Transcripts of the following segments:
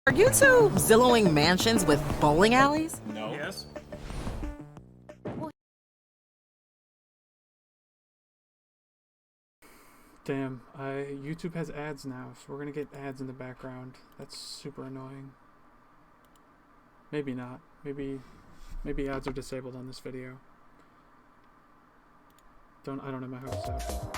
Are you two Zillowing mansions with bowling alleys? No. Yes. Damn, YouTube has ads now, so we're gonna get ads in the background. That's super annoying. Maybe not. Maybe ads are disabled on this video. I don't have my hopes up.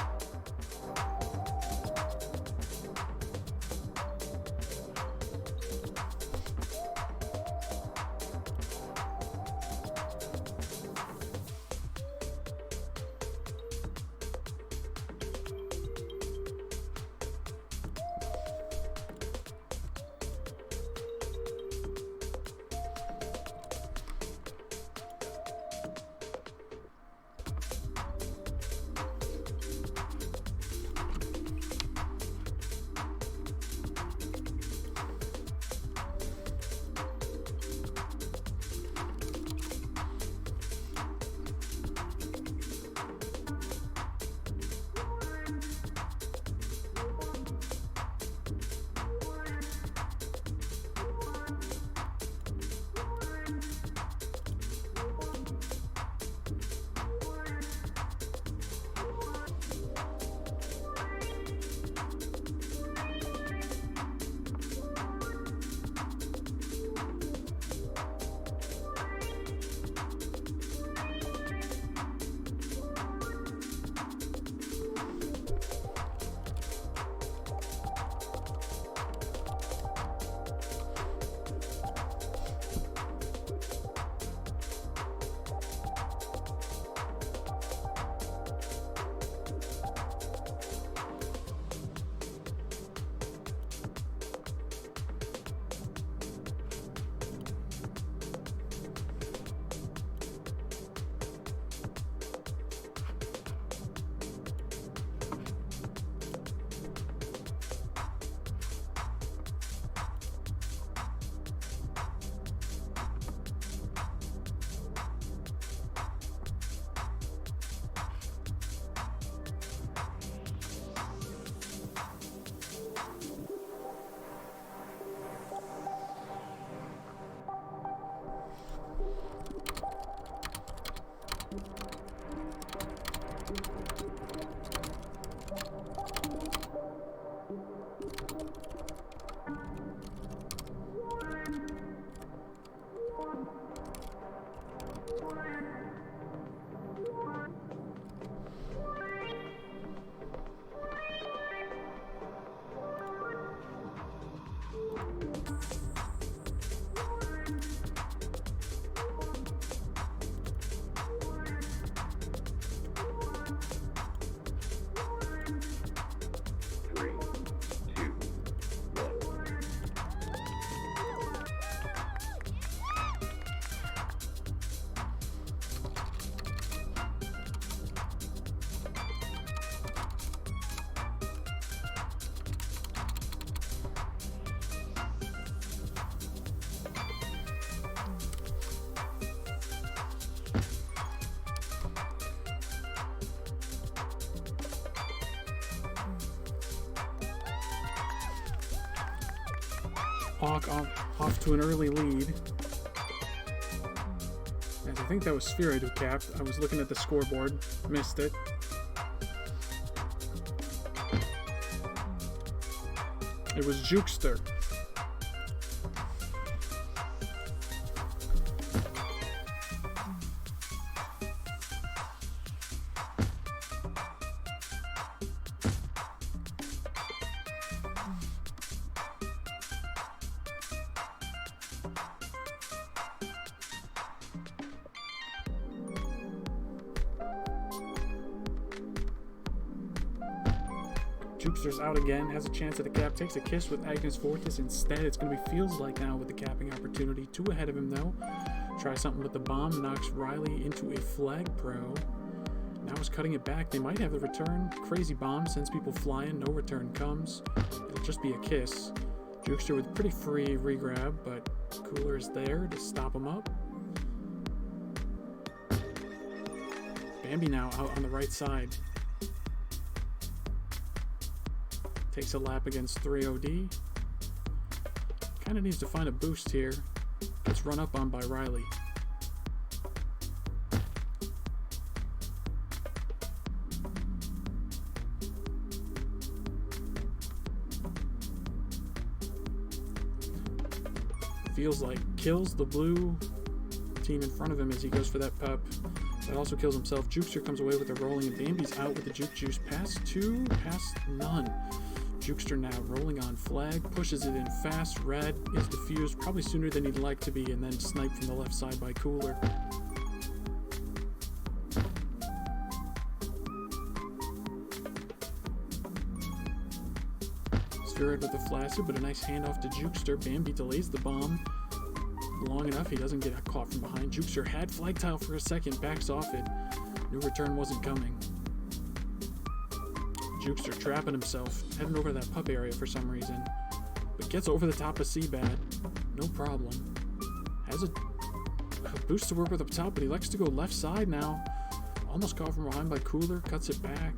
Off to an early lead. And I think that was Spheroid who capped. I was looking at the scoreboard, missed it. It was Jukester. Jukester's out again, has a chance at the cap, takes a kiss with Agnes Fortis instead. It's going to be Feels Like now with the capping opportunity. 2 ahead of him though. Try something with the bomb, knocks Riley into a flag pro. Now he's cutting it back. They might have the return. Crazy bomb sends people flying, no return comes. It'll just be a kiss. Jukester with pretty free regrab, but Cooler's there to stop him up. Bambi now out on the right side. Takes a lap against 3OD. Kind of needs to find a boost here. Gets run up on by Riley. Feels like kills the blue team in front of him as he goes for that pup. That also kills himself. Jukester comes away with the rolling, and Bambi's out with the juke juice. Pass 2, pass none. Jukester now rolling on flag, pushes it in fast. Red is defused, probably sooner than he'd like to be, and then sniped from the left side by Cooler. Spheroid with the flaccid, but a nice handoff to Jukester. Bambi delays the bomb long enough. He doesn't get caught from behind. Jukester had flag tile for a second, backs off it. New return wasn't coming. Jukester trapping himself, heading over to that pup area for some reason, but gets over the top of Seabad, no problem. Has a boost to work with up top, but he likes to go left side now. Almost caught from behind by Cooler, cuts it back.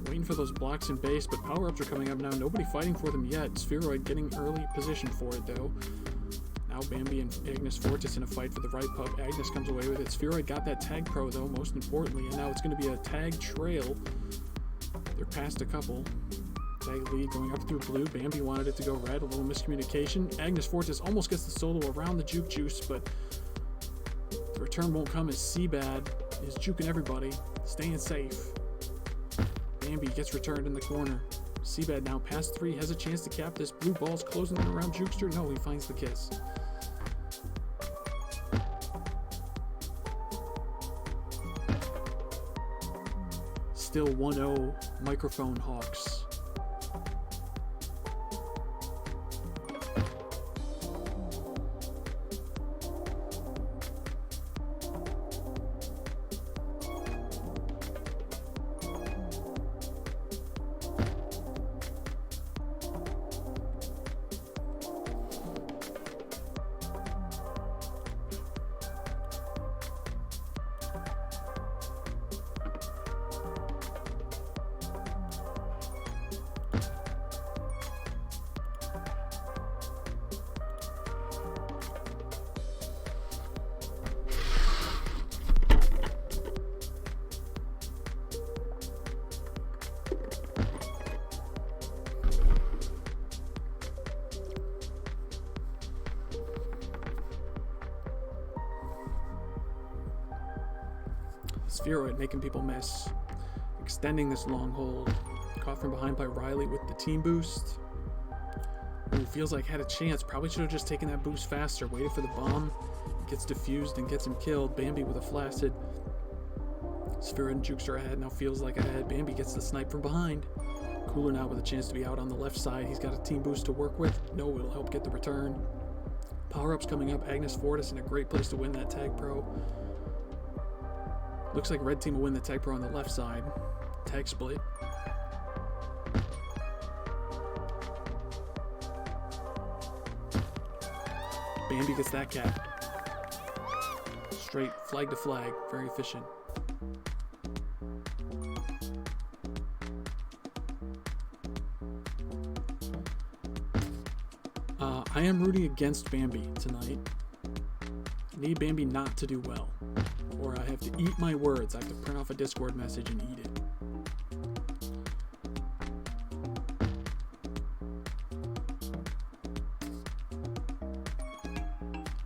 Waiting for those blocks in base, but power-ups are coming up now. Nobody fighting for them yet. Spheroid getting early position for it though. Now Bambi and Agnes Fortis in a fight for the right pup. Agnes comes away with it. Spheroid got that tag pro though, most importantly, and now it's going to be a tag trail. They're past a couple. Tag lead going up through blue. Bambi wanted it to go red. A little miscommunication. Agnes Fortis almost gets the solo around the juke juice, but the return won't come as Seabad is juking everybody, staying safe. Bambi gets returned in the corner. Seabad now past 3, has a chance to cap this. Blue ball's closing in around Jukester. No, he finds the kiss. Still 1-0 Microphone Hawks. Spheroid making people miss. Extending this long hold. Caught from behind by Riley with the team boost. Ooh, feels like had a chance. Probably should have just taken that boost faster. Waited for the bomb. Gets diffused and gets him killed. Bambi with a flaccid. Spheroid and Jukester ahead. Now feels like ahead. Bambi gets the snipe from behind. Cooler now with a chance to be out on the left side. He's got a team boost to work with. No, it'll help get the return. Power-ups coming up. Agnes Fortis in a great place to win that tag pro. Looks like red team will win the tag pro on the left side. Tag split. Bambi gets that cap. Straight flag to flag. Very efficient. I am rooting against Bambi tonight. I need Bambi not to do well, or I have to eat my words. I have to print off a Discord message and eat it.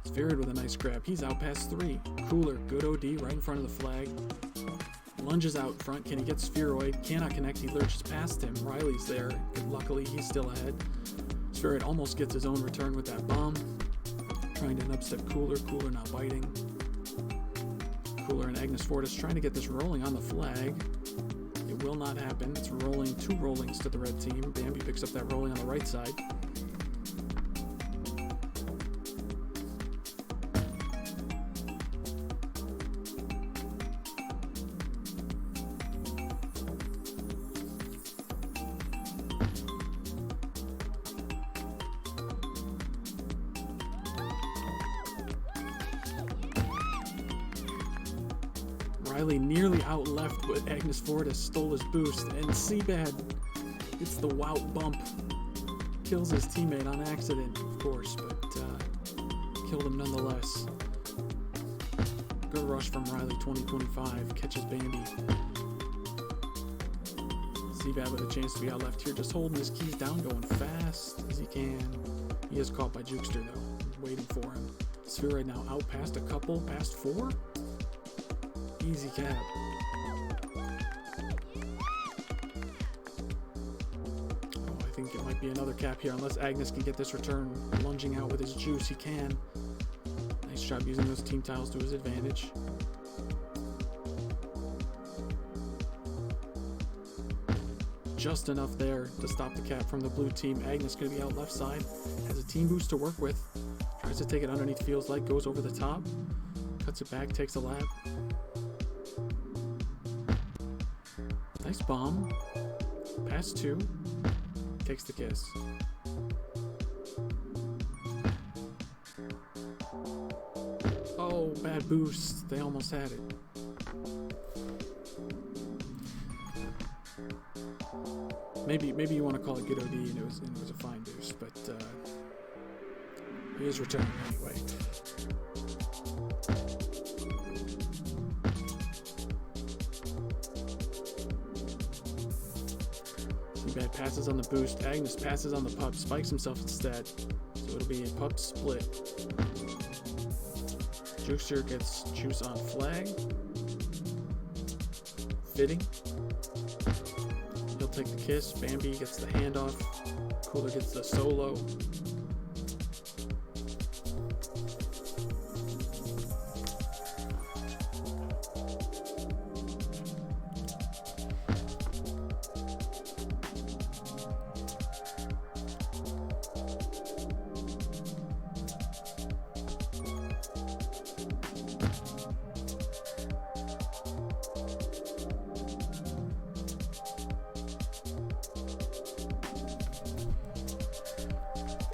Spheroid with a nice grab. He's out past 3. Cooler, good OD right in front of the flag. Lunges out front. Can he get Spheroid? Cannot connect. He lurches past him. Riley's there. But luckily, he's still ahead. Spheroid almost gets his own return with that bomb. Trying to nubstep Cooler. Cooler not biting. Cooler and Agnes Fortis trying to get this rolling on the flag. It will not happen. It's rolling. 2 rollings to the red team. Bambi picks up that rolling on the right side. Riley nearly out left, but Agnes Fortis stole his boost, and Seabad gets the wout bump. Kills his teammate on accident. of course, but killed him nonetheless. Good rush from Riley, 20-25, catches Bambi. Seabad with a chance to be out left here, just holding his keys down, going fast as he can. He is caught by Jukester though, he's waiting for him. Spheroid now out past a couple, past 4. Easy cap. Oh, I think it might be another cap here, unless Agnes can get this return. Lunging out with his juice, he can. Nice job using those team tiles to his advantage. Just enough there to stop the cap from the blue team. Agnes going to be out left side. Has a team boost to work with. Tries to take it underneath, feels like, goes over the top. Cuts it back, takes a lap. Nice bomb. Pass 2. Takes the kiss. Oh, bad boost. They almost had it. Maybe you want to call it good OD, and it was a fine boost, but he is returning anyway. Seabad passes on the boost. Agnes passes on the pup, spikes himself instead, so it'll be a pup split. Jukester gets juice on flag. Fitting. He'll take the kiss. Bambi gets the handoff. Cooler gets the solo.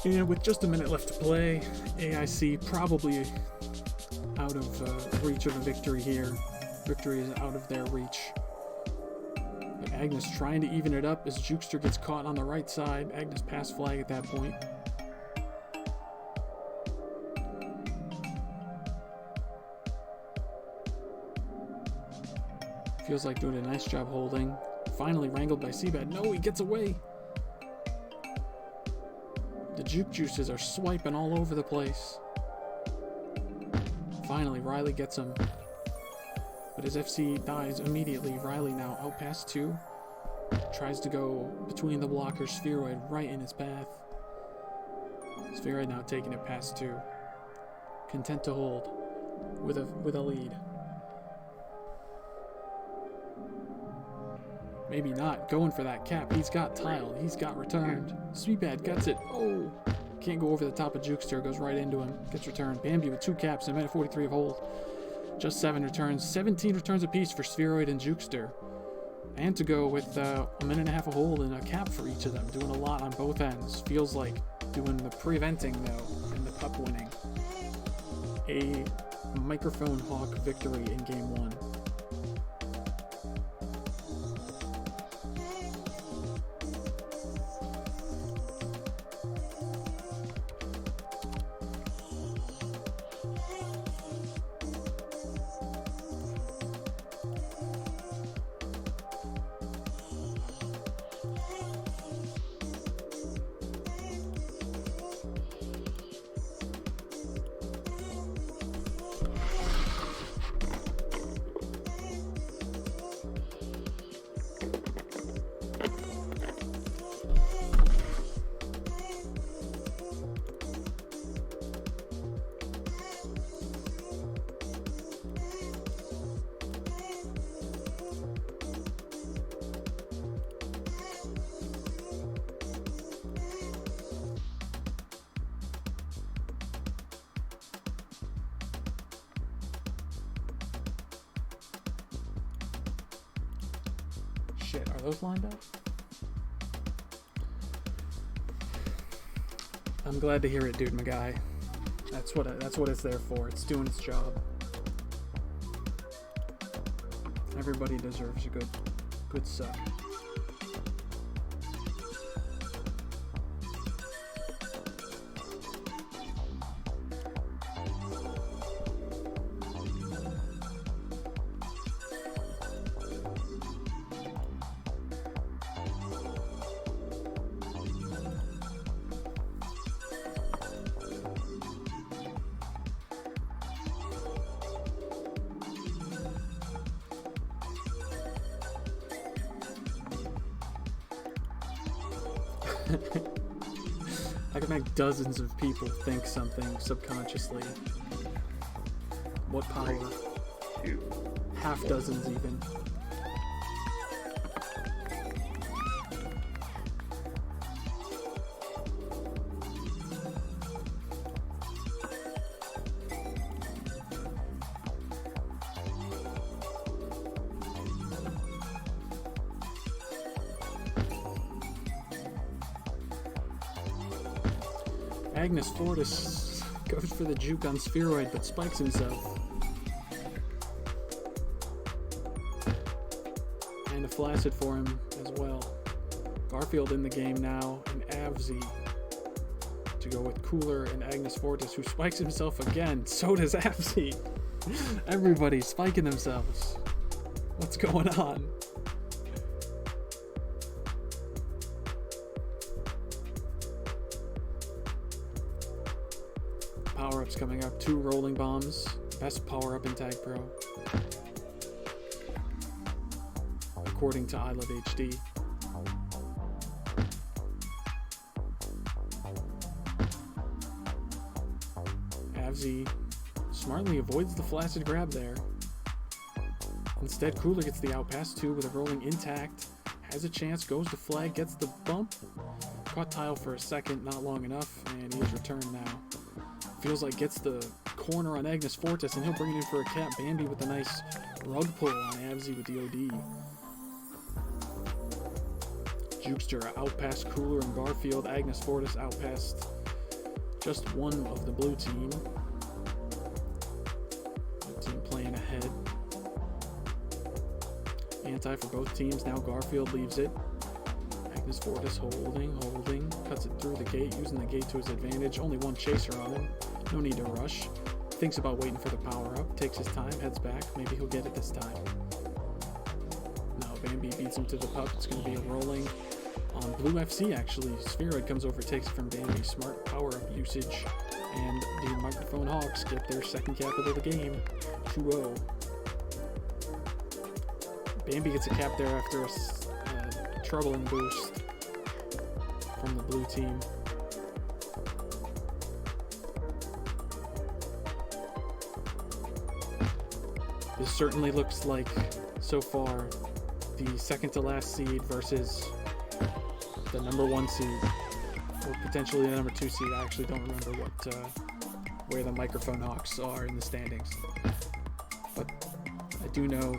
And with just a minute left to play, AIC probably out of reach of a victory here. Victory is out of their reach. But Agnes trying to even it up as Jukester gets caught on the right side. Agnes pass flag at that point. Feels like doing a nice job holding. Finally wrangled by Seabad. No, he gets away. The juke juices are swiping all over the place. Finally, Riley gets him. But his FC dies immediately. Riley now out past 2. Tries to go between the blockers. Spheroid right in his path. Spheroid now taking it past 2. Content to hold with a lead. Maybe not. Going for that cap. He's got tile. He's got returned. Seabad gets it. Oh! Can't go over the top of Jukester. Goes right into him. Gets returned. Bambi with 2 caps and a minute 43 of hold. Just 7 returns. 17 returns apiece for Spheroid and Jukester. And to go with a minute and a half of hold and a cap for each of them. Doing a lot on both ends. Feels like doing the preventing, though, and the pup winning. A microphone hawk victory in game 1. Shit, are those lined up? I'm glad to hear it, dude, my guy. That's what it's there for. It's doing its job. Everybody deserves a good suck. I can make dozens of people think something subconsciously. What power? Half dozens even. Magnus Fortis goes for the juke on Spheroid, but spikes himself. And a Flaccid for him as well. Garfield in the game now, and Avzi to go with Cooler and Agnes Fortis, who spikes himself again. So does Avzi. Everybody's spiking themselves. What's going on? Power-ups coming up. 2 rolling bombs. Best power-up in Tag Pro, according to I Love HD. Avzi smartly avoids the Flaccid grab there. Instead, Cooler gets the outpass 2 with a rolling intact. Has a chance, goes to flag, gets the bump. Caught Tile for a second, not long enough, and he is returned now. Feels like gets the corner on Agnes Fortis, and he'll bring it in for a cap. Bambi with a nice rug pull on Avzi with the OD. Jukester outpassed Cooler and Garfield. Agnes Fortis outpassed just one of the blue team. Blue team playing ahead. Anti for both teams. Now Garfield leaves it. Agnes Fortis holding. Cuts it through the gate, using the gate to his advantage. Only one chaser on him. No need to rush. Thinks about waiting for the power-up. Takes his time, heads back. Maybe he'll get it this time. No, Bambi beats him to the puck. It's going to be a rolling on Blue FC, actually. Spheroid comes over, takes it from Bambi. Smart power-up usage. And the Microphone Hawks get their second capital of the game. 2-0. Bambi gets a cap there after a troubling boost from the blue team. This certainly looks like, so far, the second to last seed versus the number 1 seed, or potentially the number 2 seed. I actually don't remember where the Microphone Hawks are in the standings, but I do know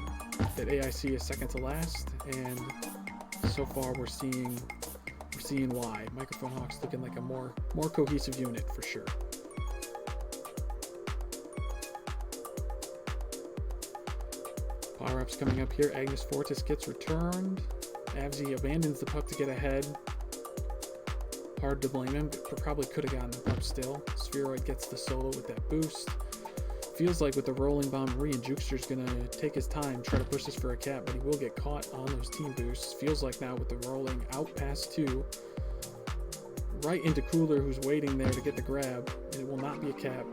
that AIC is second to last, and so far we're seeing why. Microphone Hawks looking like a more cohesive unit for sure. Power-ups coming up here. Agnes Fortis gets returned. Avzi abandons the puck to get ahead. Hard to blame him, but probably could have gotten the puck still. Spheroid gets the solo with that boost. Feels like with the rolling bomb, and Jukester's going to take his time, try to push this for a cap, but he will get caught on those team boosts. Feels like now with the rolling out pass 2, right into Cooler, who's waiting there to get the grab, and it will not be a cap.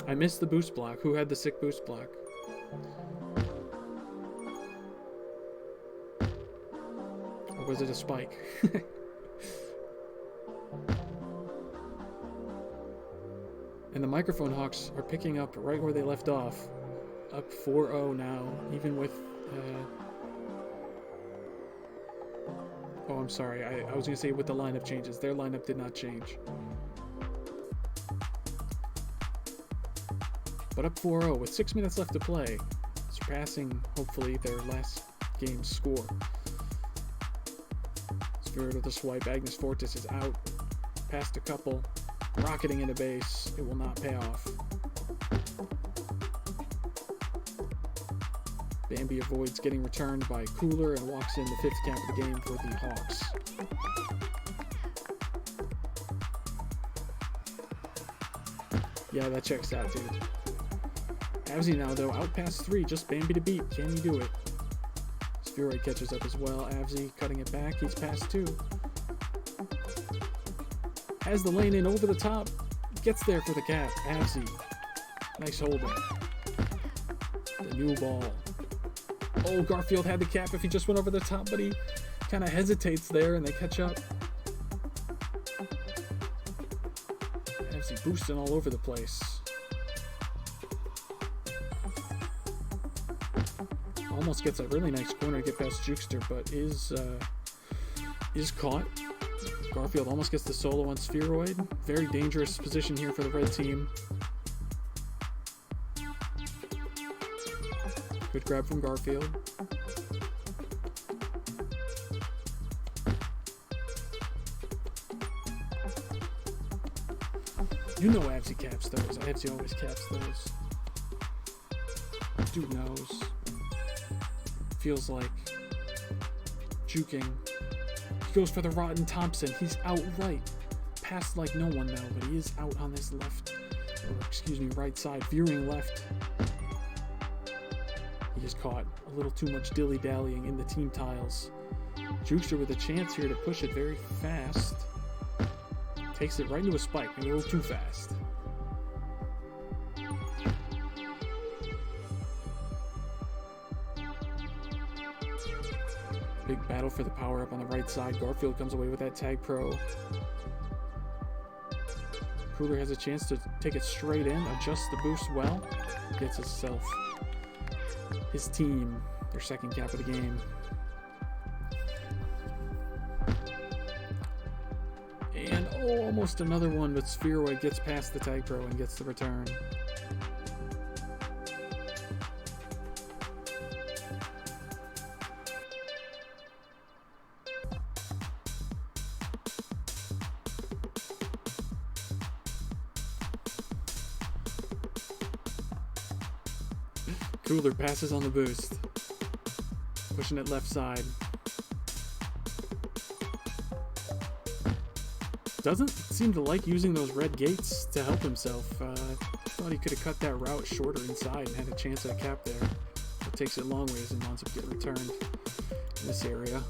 I missed the boost block. Who had the sick boost block? Or was it a spike? And the Microphone Hawks are picking up right where they left off. Up 4-0 now, even with... Oh, I'm sorry. I was going to say with the lineup changes. Their lineup did not change. But up 4-0 with 6 minutes left to play, surpassing, hopefully, their last game's score. Spirit of the swipe. Agnes Fortis is out. Past a couple. Rocketing into base. It will not pay off. Bambi avoids getting returned by Cooler and walks in the 5th cap of the game for the Hawks. Yeah, that checks out, dude. Avzi now, though, out past 3, just Bambi to beat. Can he do it? Spheroid catches up as well. Avzi cutting it back. He's past 2. Has the lane in over the top. Gets there for the cap. Avzi. Nice holding. The new ball. Oh, Garfield had the cap if he just went over the top, but he kind of hesitates there, and they catch up. AMIC boosting all over the place. Almost gets a really nice corner to get past Jukester, but is caught. Garfield almost gets the solo on Spheroid. Very dangerous position here for the red team. Good grab from Garfield. You know AAIC caps those. AAIC always caps those. Dude knows. Feels like juking. He goes for the Rotten Thompson. He's out right. Passed like no one though, but he is out on this left, or excuse me, right side, veering left. He is caught. A little too much dilly-dallying in the team tiles. Jukester with a chance here to push it very fast. Takes it right into a spike, maybe a little too fast. Big battle for the power-up on the right side. Garfield comes away with that tag pro. Cooler has a chance to take it straight in, adjusts the boost well, gets his team, their second cap of the game. And almost another one, but Spheroid gets past the tag pro and gets the return. Cooler passes on the boost, pushing it left side. Doesn't seem to like using those red gates to help himself. Thought he could have cut that route shorter inside and had a chance at a cap there. But takes it long ways and winds up getting returned in this area.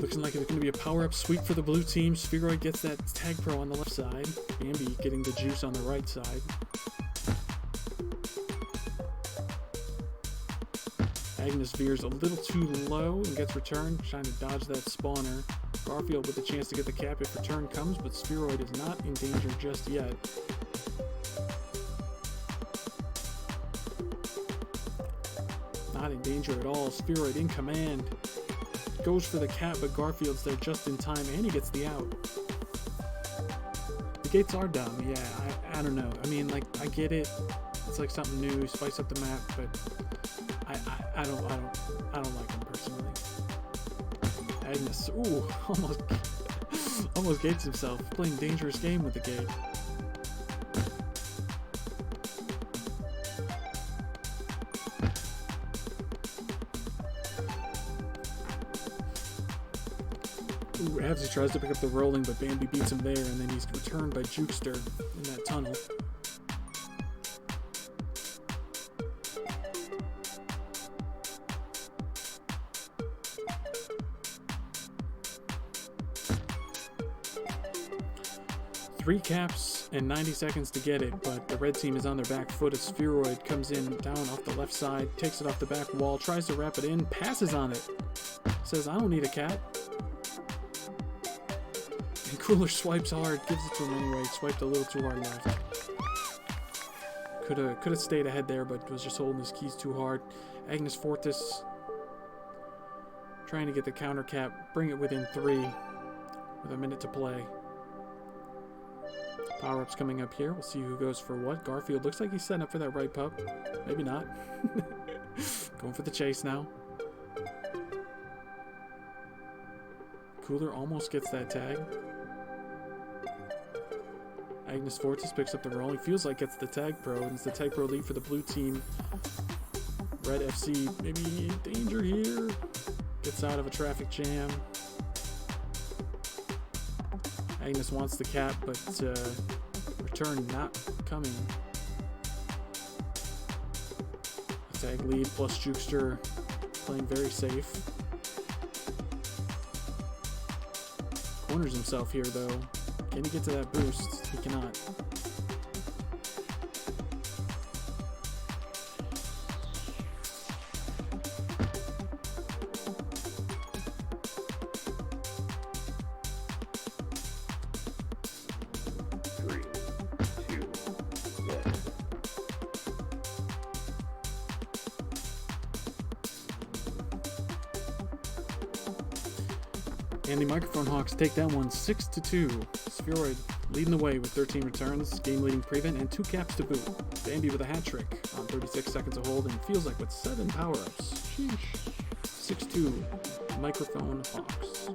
Looking like it's going to be a power-up sweep for the blue team. Spheroid gets that tag pro on the left side. Bambi getting the juice on the right side. Agnes veers a little too low and gets returned, trying to dodge that spawner. Garfield with a chance to get the cap if return comes, but Spheroid is not in danger just yet. Not in danger at all. Spheroid in command. Goes for the cap, but Garfield's there just in time, and he gets the out. The gates are dumb, yeah, I don't know. I mean, like, I get it. It's like something new, spice up the map, but I don't like him personally. Agnes, ooh, almost gates himself. Playing dangerous game with the gate. Ooh, Absy tries to pick up the rolling, but Bambi beats him there, and then he's returned by Jukester in that tunnel. Three caps and 90 seconds to get it, but the red team is on their back foot as Spheroid comes in down off the left side, takes it off the back wall, tries to wrap it in, passes on it. Says, I don't need a cap. And Cooler swipes hard, gives it to him anyway, swiped a little too hard left. Could have stayed ahead there, but was just holding his keys too hard. Agnes Fortis trying to get the counter cap, bring it within 3 with a minute to play. Power-ups coming up here. We'll see who goes for what. Garfield looks like he's setting up for that right pup. Maybe not. Going for the chase now. Cooler almost gets that tag. Agnes Fortis picks up the rolling. Feels like gets the tag pro. And it's the tag pro lead for the blue team. Red FC maybe in danger here. Gets out of a traffic jam. Agnes wants the cap, but return not coming. Tag lead plus Jukester playing very safe. Corners himself here though. Can he get to that boost? He cannot. And the Microphone Hawks take that one 6-2. Spheroid leading the way with 13 returns, game-leading prevent, and 2 caps to boot. Bambi with a hat trick on 36 seconds of hold, and feels like with 7 power-ups. Sheesh. 6-2, Microphone Hawks.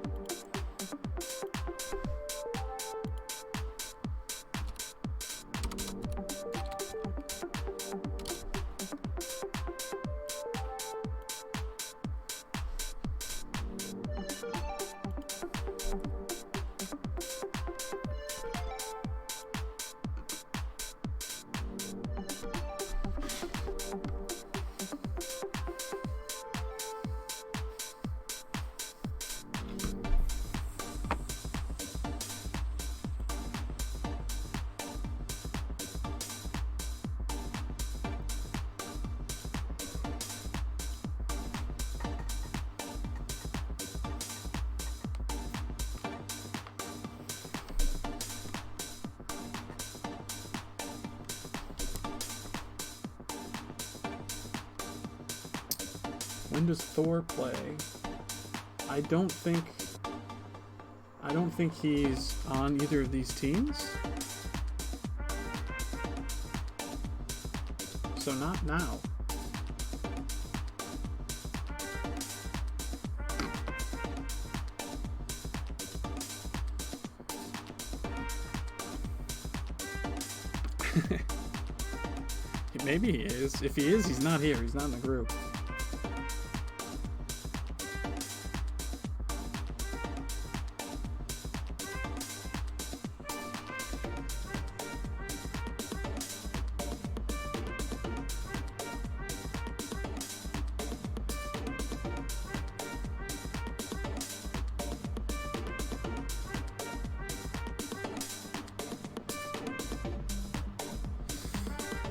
When does Thor play? I don't think he's on either of these teams. So not now. Maybe he is. If he is, he's not here. He's not in the group.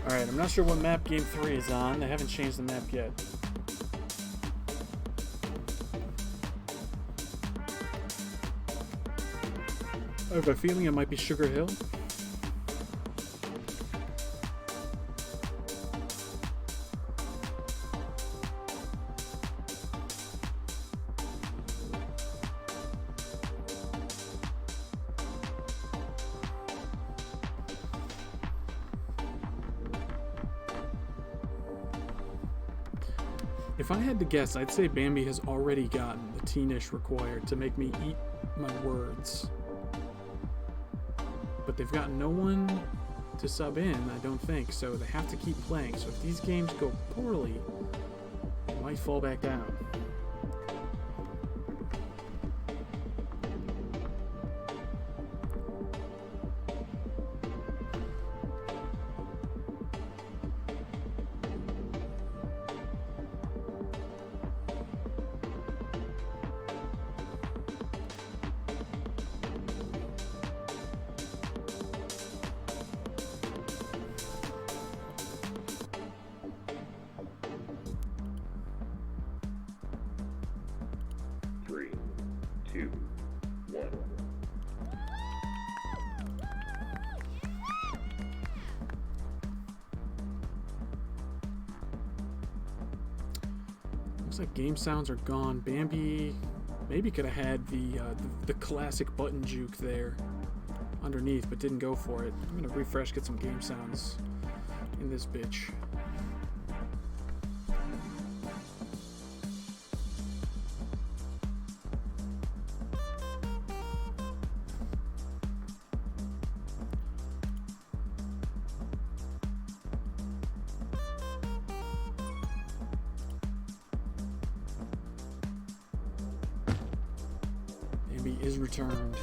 Alright, I'm not sure what map Game 3 is on. They haven't changed the map yet. I have a feeling it might be Sugar Hill. If I had to guess, I'd say Bambi has already gotten the teenish required to make me eat my words. But they've got no one to sub in, I don't think, so they have to keep playing. So if these games go poorly, they might fall back down. Looks like game sounds are gone. Bambi maybe could have had the classic button juke there underneath, but didn't go for it. I'm gonna refresh, get some game sounds in this bitch. Is returned.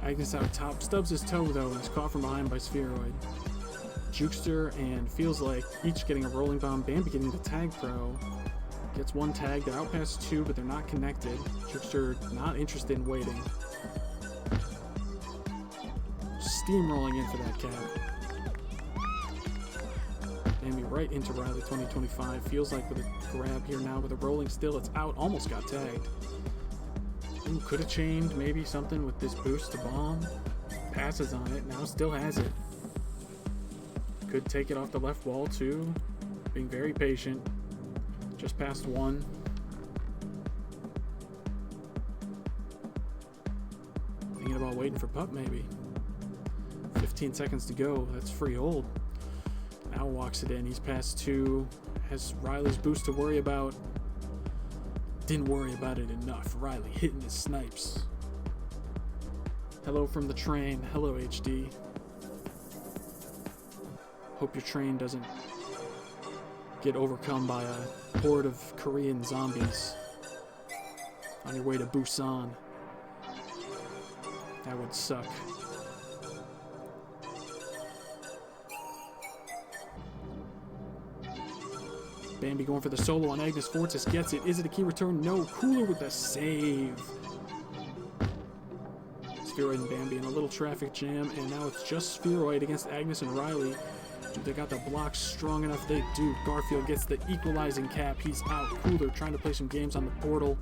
Agnes out top, stubs his toe though and is caught from behind by Spheroid. Jukester and feels like each getting a rolling bomb. Bambi getting the tag throw. Gets one tag, they're out past two, but they're not connected. Jukester not interested in waiting. Steamrolling in for that cap. Bambi right into Riley 2025. Feels like with a grab here now with a rolling still. It's out. Almost got tagged. Ooh, could have chained maybe something with this boost to bomb. passes on it. Now still has it. Could take it off the left wall too. Being very patient. Just past 1. Thinking about waiting for pup maybe. 15 seconds to go. That's free hold. Now walks it in. He's past 2. Has Riley's boost to worry about. Didn't worry about it enough. Riley hitting his snipes. Hello from the train. Hello, HD. Hope your train doesn't get overcome by a horde of Korean zombies on your way to Busan. That would suck. Bambi going for the solo on Agnes Fortis. Gets it. Is it a key return? No. Cooler with the save. Spheroid and Bambi in a little traffic jam, and now it's just Spheroid against Agnes and Riley. Do they got the blocks strong enough? They do. Garfield gets the equalizing cap. He's out. Cooler trying to play some games on the portal.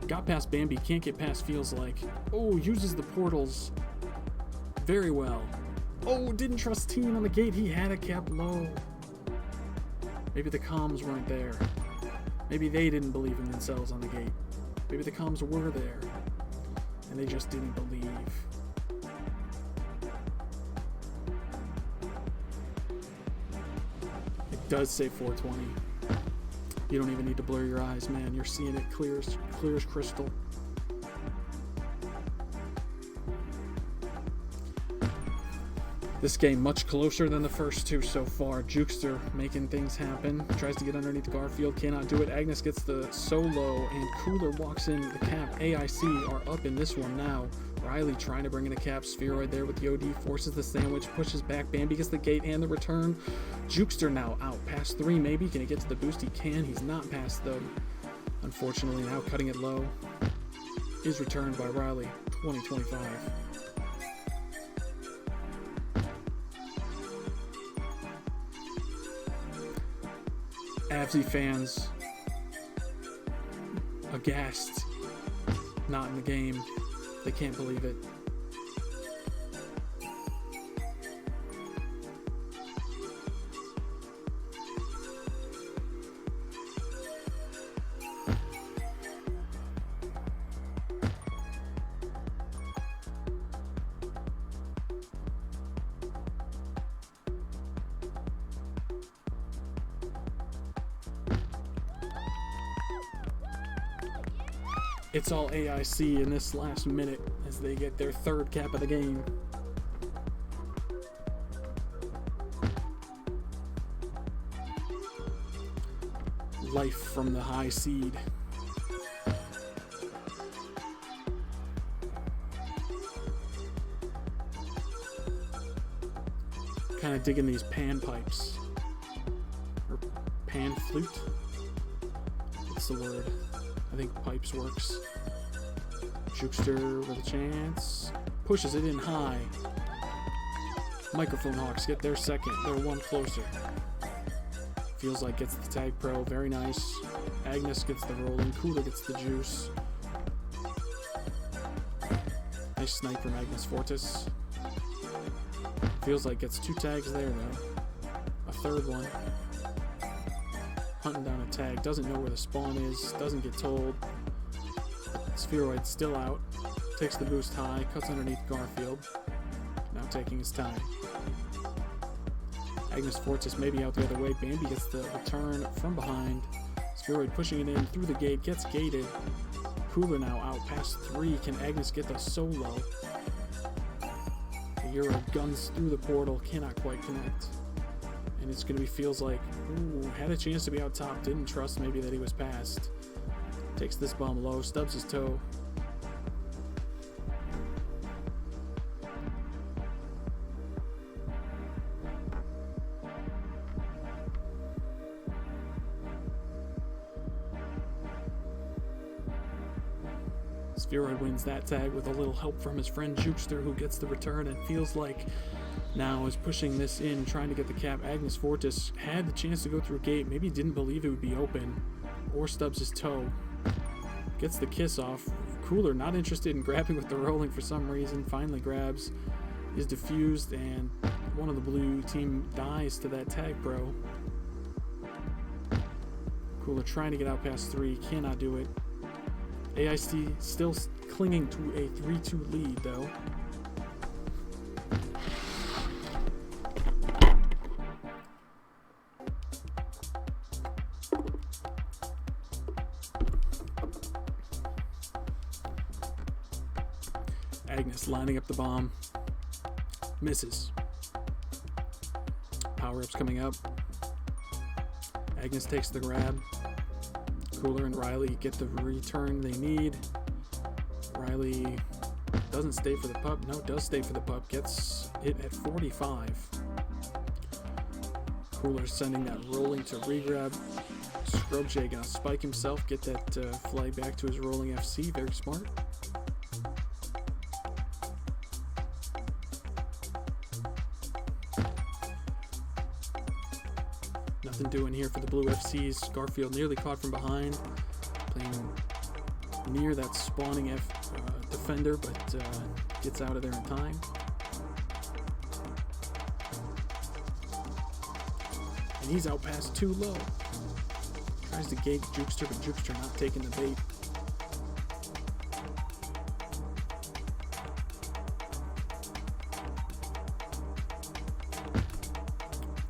Got past Bambi. Can't get past, feels like. Oh, uses the portals very well. Oh, didn't trust Teen on the gate. He had a cap low. Maybe the comms weren't there. Maybe they didn't believe in themselves on the gate. Maybe the comms were there, and they just didn't believe. It does say 420. You don't even need to blur your eyes, man. You're seeing it clear as crystal. This game much closer than the first 2 so far. Jukester making things happen. Tries to get underneath Garfield. Cannot do it. Agnes gets the solo, and Cooler walks in the cap. AIC are up in this one now. Riley trying to bring in a cap. Spheroid there with the OD. Forces the sandwich. Pushes back. Bambi gets the gate and the return. Jukester now out. Past 3 maybe. Can he get to the boost? He can. He's not past though. Unfortunately now cutting it low. Is returned by Riley. 20-25. Avsy fans aghast, not in the game. They can't believe it. It's all AIC in this last minute as they get their 3rd cap of the game. Life from the high seed. Kind of digging these pan pipes. Or pan flute? What's the word? I think pipes works. Jukester with a chance. Pushes it in high. Microphone Hawks get their 2nd. They're 1 closer. Feels like gets the tag pro. Very nice. Agnes gets the rolling. Cooler gets the juice. Nice snipe from Agnes Fortis. Feels like gets 2 tags there though. A 3rd one. Hunting down a tag, doesn't know where the spawn is, doesn't get told. Spheroid still out, takes the boost high, cuts underneath Garfield, now taking his time. Agnes Fortis maybe out the other way. Bambi gets the return from behind. Spheroid pushing it in through the gate, gets gated. Cooler now out past 3. Can Agnes get the solo? The Euro guns through the portal, cannot quite connect. And it's going to be feels like, ooh, had a chance to be out top, didn't trust maybe that he was past. Takes this bomb low, stubs his toe. Spheroid wins that tag with a little help from his friend Jukester, who gets the return and feels like now is pushing this in, trying to get the cap. Agnes Fortis had the chance to go through gate, maybe didn't believe it would be open, or stubs his toe. Gets the kiss off. Cooler not interested in grabbing with the rolling for some reason. Finally grabs, is diffused, and one of the blue team dies to that tag pro. Cooler trying to get out past 3, cannot do it. AIC still clinging to a 3-2 lead though. Agnes lining up the bomb. Misses. Power-ups coming up. Agnes takes the grab. Cooler and Riley get the return they need. Riley doesn't stay for the pup. No, does stay for the pup. Gets it at 45. Cooler sending that rolling to regrab. Scrub J gonna spike himself, get that flag back to his rolling FC. Very smart. Nothing doing here for the blue FCs. Garfield nearly caught from behind, playing near that spawning defender, but gets out of there in time. And he's out past too low. Tries to gate Jukester, but Jukester not taking the bait.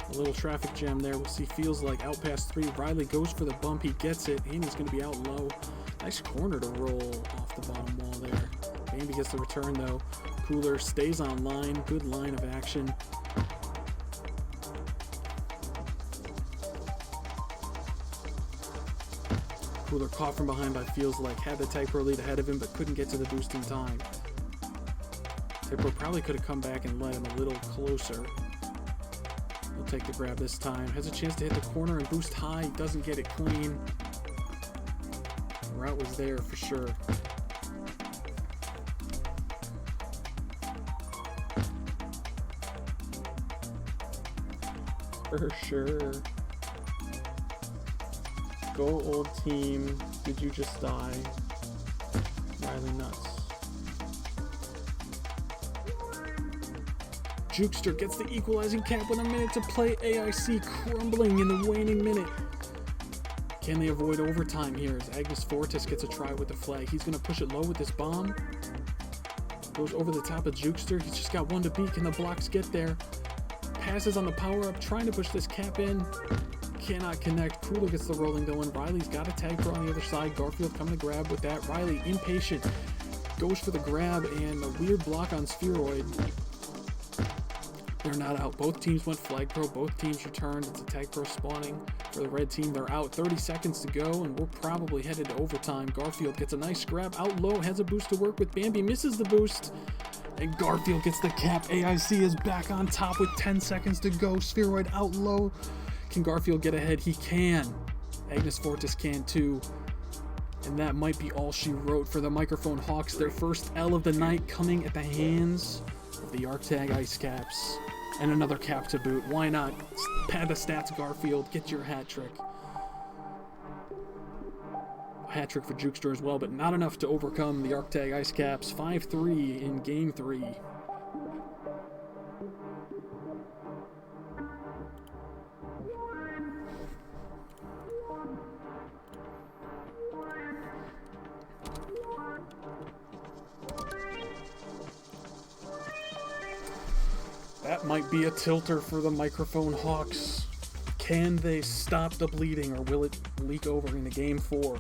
A little traffic jam there. We'll see. Feels like out past 3. Riley goes for the bump. He gets it, and he's going to be out low. Nice corner to roll off the bottom wall there. Bambi gets the return though. Cooler stays on line. Good line of action. Cooler caught from behind by Feels like. Had the Type Pro lead ahead of him, but couldn't get to the boost in time. Type Pro probably could have come back and led him a little closer. He'll take the grab this time. Has a chance to hit the corner and boost high. Doesn't get it clean. The route was there for sure. For sure. Go old team. Did you just die? Riley nuts. Jukester gets the equalizing cap with a minute to play. AIC crumbling in the waning minute. Can they avoid overtime here as Agnes Fortis gets a try with the flag? He's going to push it low with this bomb. Goes over the top of Jukester. He's just got one to beat. Can the blocks get there? Passes on the power-up, trying to push this cap in. Cannot connect. Cooler gets the rolling going. Riley's got a tag pro on the other side. Garfield coming to grab with that. Riley, impatient, goes for the grab, and a weird block on Spheroid. They're not out. Both teams went flag pro. Both teams returned. It's a tag pro spawning for the red team. They're out. 30 seconds to go, and we're probably headed to overtime. Garfield gets a nice grab out low. Has a boost to work with. Bambi misses the boost, and Garfield gets the cap. AIC is back on top with 10 seconds to go. Spheroid out low. Can Garfield get ahead? He can. Agnes Fortis can too. And that might be all she wrote for the Microphone Hawks. Their first L of the night coming at the hands of the Arctag Ice Caps. And another cap to boot. Why not? Pad the stats, Garfield. Get your hat trick. A hat trick for Jukester as well, but not enough to overcome the Arctag Ice Caps. 5-3 in Game 3. That might be a tilter for the Microphone Hawks. Can they stop the bleeding, or will it leak over into Game 4?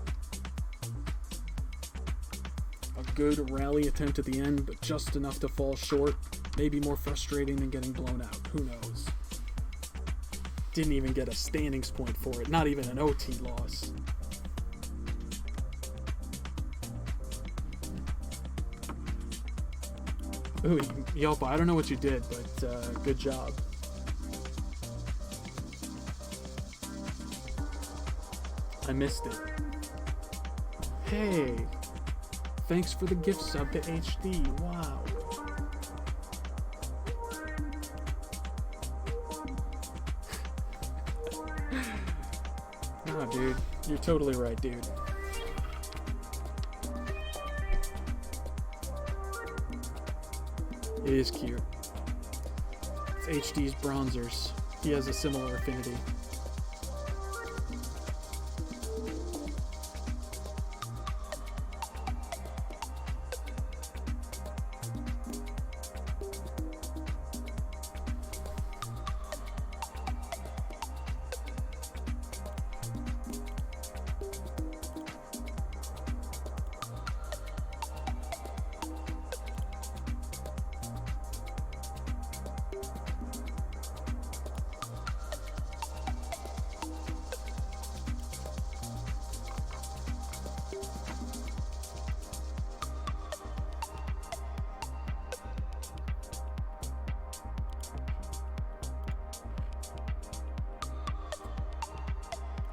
A good rally attempt at the end, but just enough to fall short. Maybe more frustrating than getting blown out. Who knows? Didn't even get a standings point for it. Not even an OT loss. Ooh, Yelpa, I don't know what you did, but good job. I missed it. Hey, thanks for the gift sub to HD. Wow. No, dude, you're totally right, dude. It is cute. It's HD's bronzers. He has a similar affinity.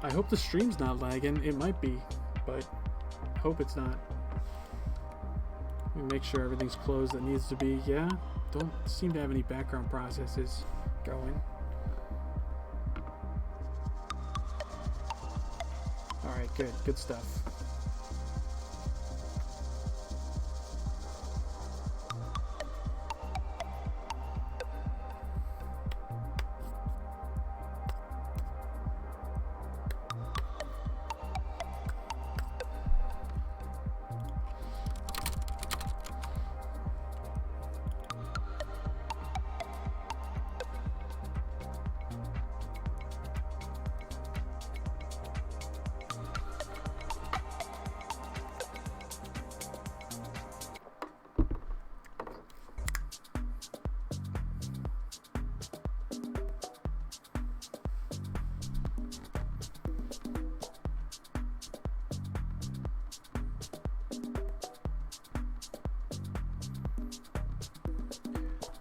I hope the stream's not lagging. It might be, but I hope it's not. Let me make sure everything's closed that needs to be. Yeah, don't seem to have any background processes going. Alright, good stuff.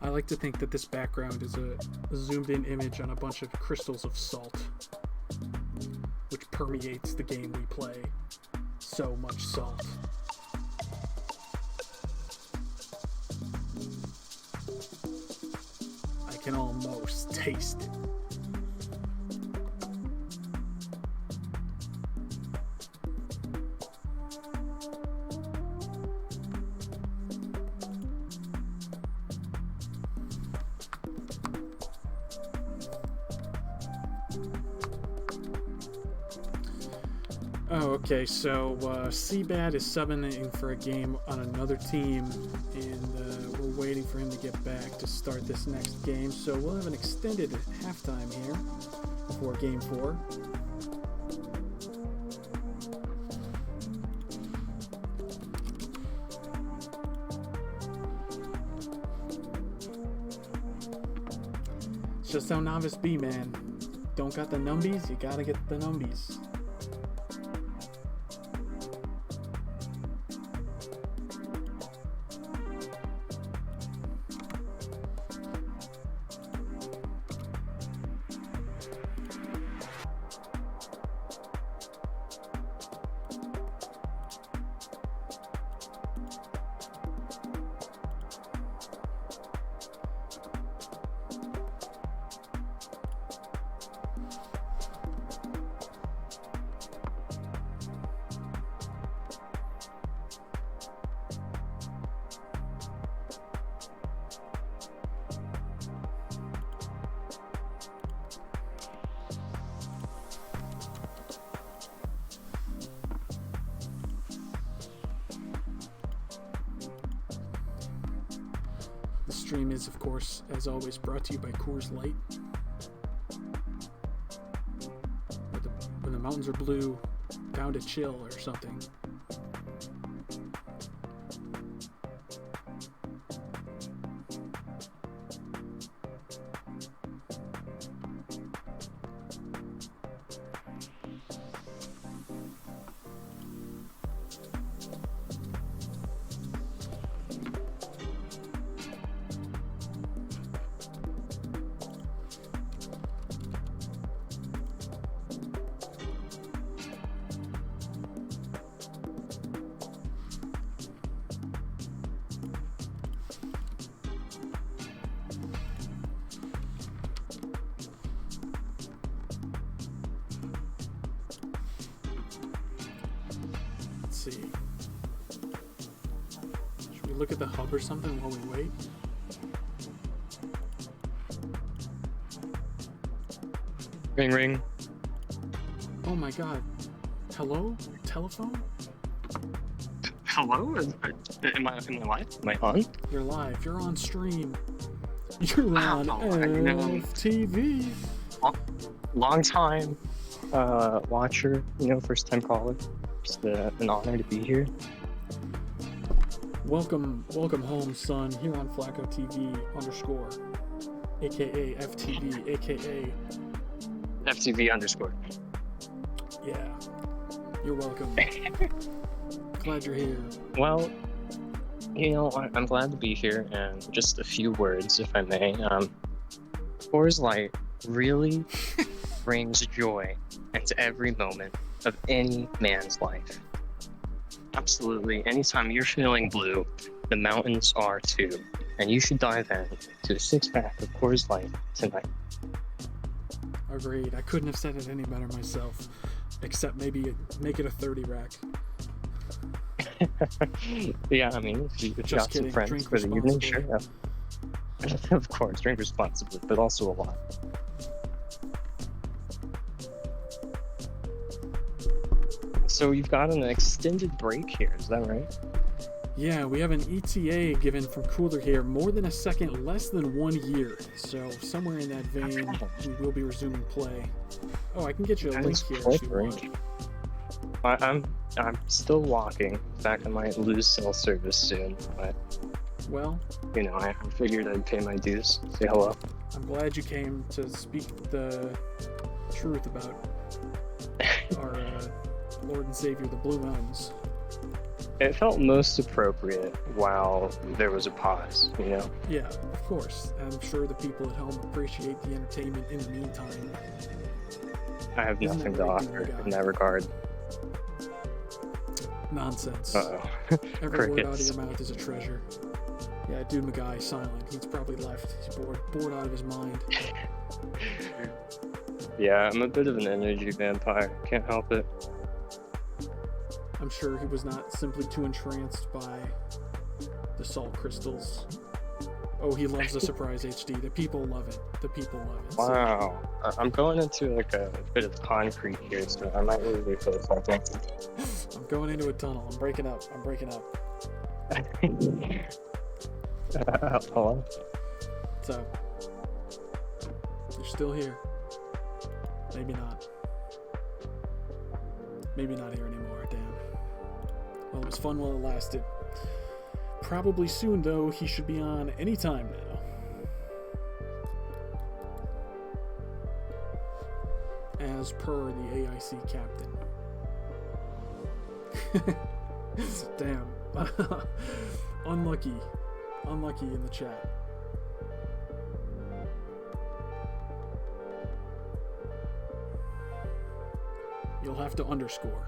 I like to think that this background is a zoomed in image on a bunch of crystals of salt, which permeates the game we play. So much salt. I can almost taste it. Oh, okay, so Seabad is subbing in for a game on another team, and we're waiting for him to get back to start this next game, so we'll have an extended halftime here before Game 4. It's just how novice be, man. Don't got the numbies, you gotta get the numbies. The stream is, of course, as always, brought to you by Coors Light. When the mountains are blue, down to chill or something. See. Should we look at the hub or something while we wait? Ring ring. Oh my god. Hello? Telephone? Hello? Am I live? Am I on? You're live. You're on stream. You're on You know, FTV. long time watcher, first time caller. Just an honor to be here. Welcome home, son. Here on Flacco TV _ aka FTV, aka FTV _. yeah. You're welcome. Glad you're here. Well, I'm glad to be here, and just a few words, if I may. Coors Light really brings joy into every moment of any man's life. Absolutely. Anytime you're feeling blue, the mountains are too, and you should dive in to a 6-pack of Coors Light tonight. Agreed. I couldn't have said it any better myself, except maybe make it a 30 rack. Yeah, I mean, if you Just got kidding. some friends Drink for the evening, sure. responsibly. Yeah. Of course, drink responsibly, but also a lot. So you've got an extended break here, is that right? Yeah, we have an ETA given from Cooler here, more than a second, less than 1 year. So somewhere in that vein, we will be resuming play. Oh, I can get you a link here if you want. I'm still walking. In fact, I might lose cell service soon, but Well, I figured I'd pay my dues. Say hello. I'm glad you came to speak the truth about our Lord and Savior, the Blue Mountains. It felt most appropriate while there was a pause, Yeah, of course. I'm sure the people at home appreciate the entertainment in the meantime. I have Isn't nothing that to right, offer Google in guy? that regard. Nonsense. Uh-oh. Every word out of Crickets. your mouth is a treasure. Yeah, dude, Magai is silent. He's probably left. He's bored out of his mind. Yeah, I'm a bit of an energy vampire. Can't help it. I'm sure he was not simply too entranced by the salt crystals. Oh, he loves the Surprise HD. The people love it. The people love it. Wow. I'm going into like a bit of concrete here, so I might really for a second. I'm going into a tunnel. I'm breaking up. Hello? So, you're still here. Maybe not. Maybe not here anymore, damn. Well, it was fun while it lasted. Probably soon, though, he should be on anytime now. As per the AAIC captain. Damn. Unlucky. Unlucky in the chat. You'll have to underscore.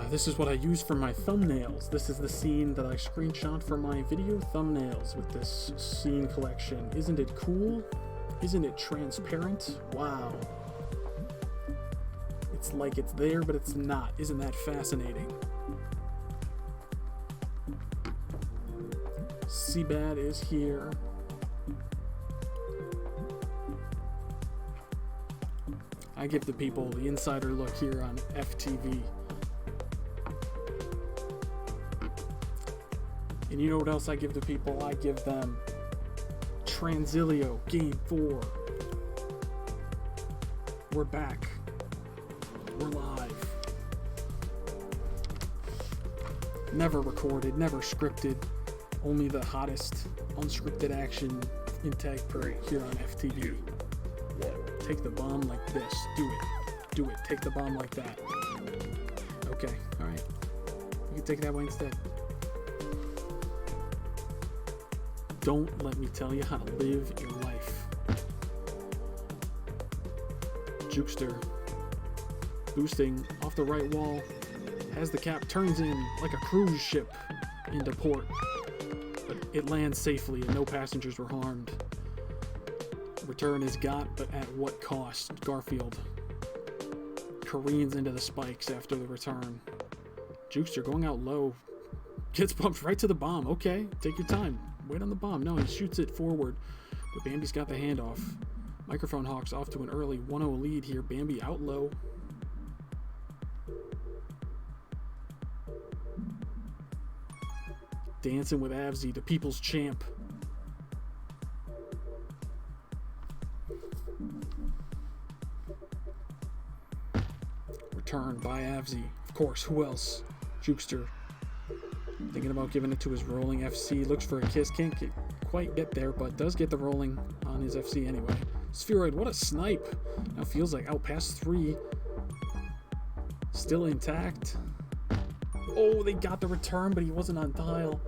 This is what I use for my thumbnails. This is the scene that I screenshot for my video thumbnails with this scene collection. Isn't it cool? Isn't it transparent? Wow. It's like it's there, but it's not. Isn't that fascinating? Seabad is here. I give the people the insider look here on FTV. And you know what else I give the people? I give them Transilio Game 4. We're back. We're live. Never recorded, never scripted. Only the hottest unscripted action in tag per here on FTV. Take the bomb like this. Do it. Take the bomb like that. Okay, alright. You can take it that way instead. Don't let me tell you how to live your life. Jukester boosting off the right wall. As the cap turns in like a cruise ship into port. But it lands safely and no passengers were harmed. Return is got, but at what cost? Garfield careens into the spikes after the return. Jukester going out low. Gets bumped right to the bomb. Okay, take your time. Wait on the bomb. No, he shoots it forward. But Bambi's got the handoff. Microphone Hawks off to an early 1-0 lead here. Bambi out low. Dancing with Avzi, the people's champ. Return by Avzi. Of course, who else? Jukester. Thinking about giving it to his rolling FC. Looks for a kiss. Can't quite get there, but does get the rolling on his FC anyway. Spheroid, what a snipe. Now feels like out past 3. Still intact. Oh, they got the return, but he wasn't on tile.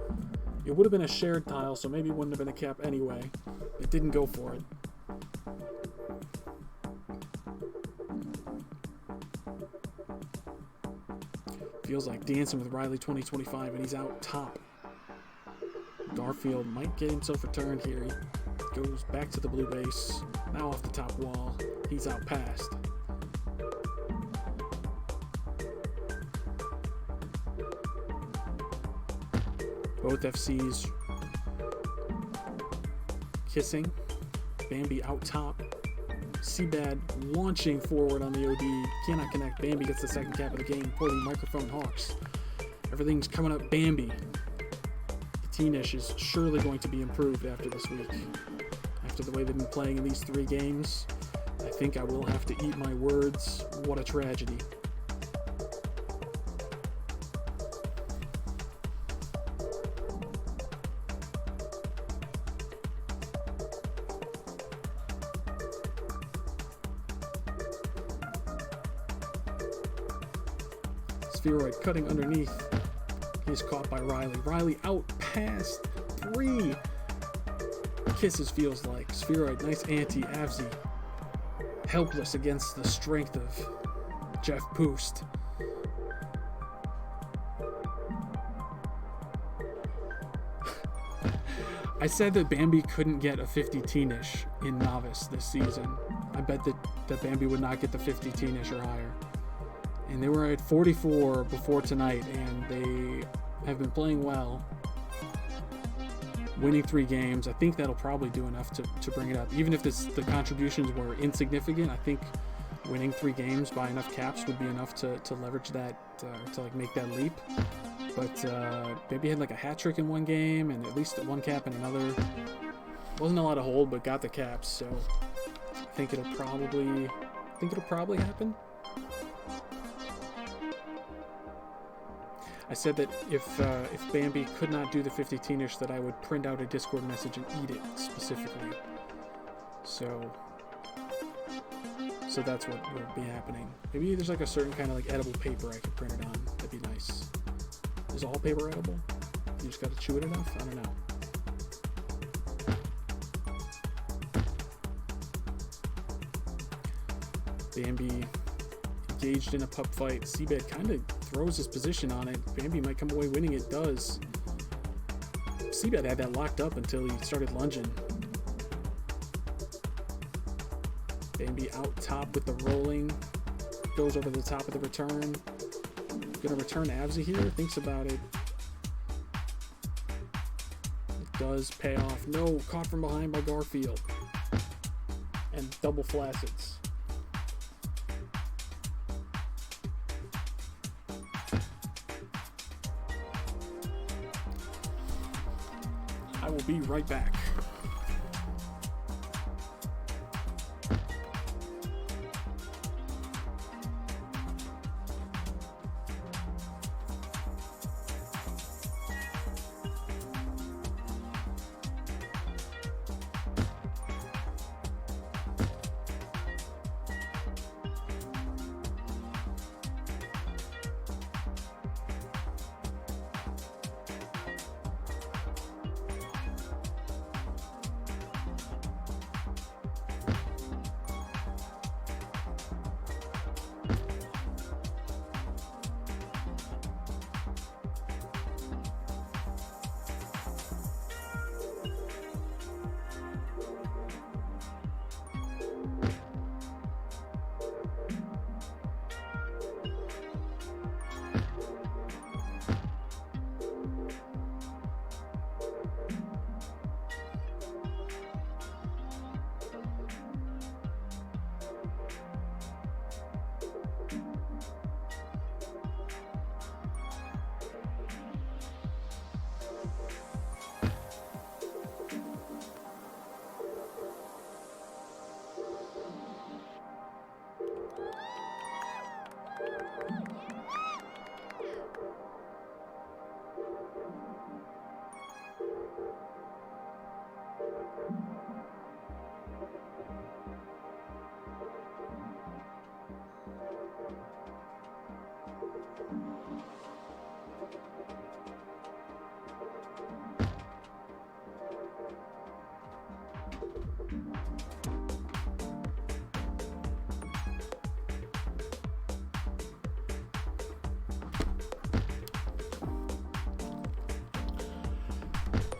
It would have been a shared tile, so maybe it wouldn't have been a cap anyway. It didn't go for it. Feels like dancing with Riley 2025, and he's out top. Garfield might get himself returned here. He goes back to the blue base. Now off the top wall. He's out past. Both FCs kissing. Bambi out top. Seabad launching forward on the OD. Cannot connect. Bambi gets the second cap of the game. Poor the Microphone Hawks. Everything's coming up Bambi. The T-Nish is surely going to be improved after this week. After the way they've been playing in these 3 games, I think I will have to eat my words. What a tragedy. Spheroid cutting underneath. He's caught by Riley. Riley out past 3. Kisses feels like. Spheroid, nice anti. Avzi helpless against the strength of Jeff Poost. I said that Bambi couldn't get a 50 T-Nish in Novice this season. I bet that Bambi would not get the 50 T-Nish or higher. And they were at 44 before tonight, and they have been playing well. Winning 3 games, I think that'll probably do enough to bring it up. Even if the contributions were insignificant, I think winning 3 games by enough caps would be enough to leverage that, to like make that leap. But Bambi had like a hat trick in one game, and at least 1 cap in another. Wasn't a lot of hold, but got the caps. So I think it'll probably happen. I said that if Bambi could not do the 50 T-Nish, that I would print out a Discord message and eat it specifically. So that's what would be happening. Maybe there's like a certain kind of like edible paper I could print it on. That'd be nice. Is all paper edible? You just gotta chew it enough? I don't know. Bambi engaged in a pup fight. Seabed kind of throws his position on it. Bambi might come away winning. It does. Seabed had that locked up until he started lunging. Bambi out top with the rolling. Goes over the top of the return. Gonna return Avzi here. Thinks about it. It does pay off. No, caught from behind by Garfield. And double flaccets. I will be right back.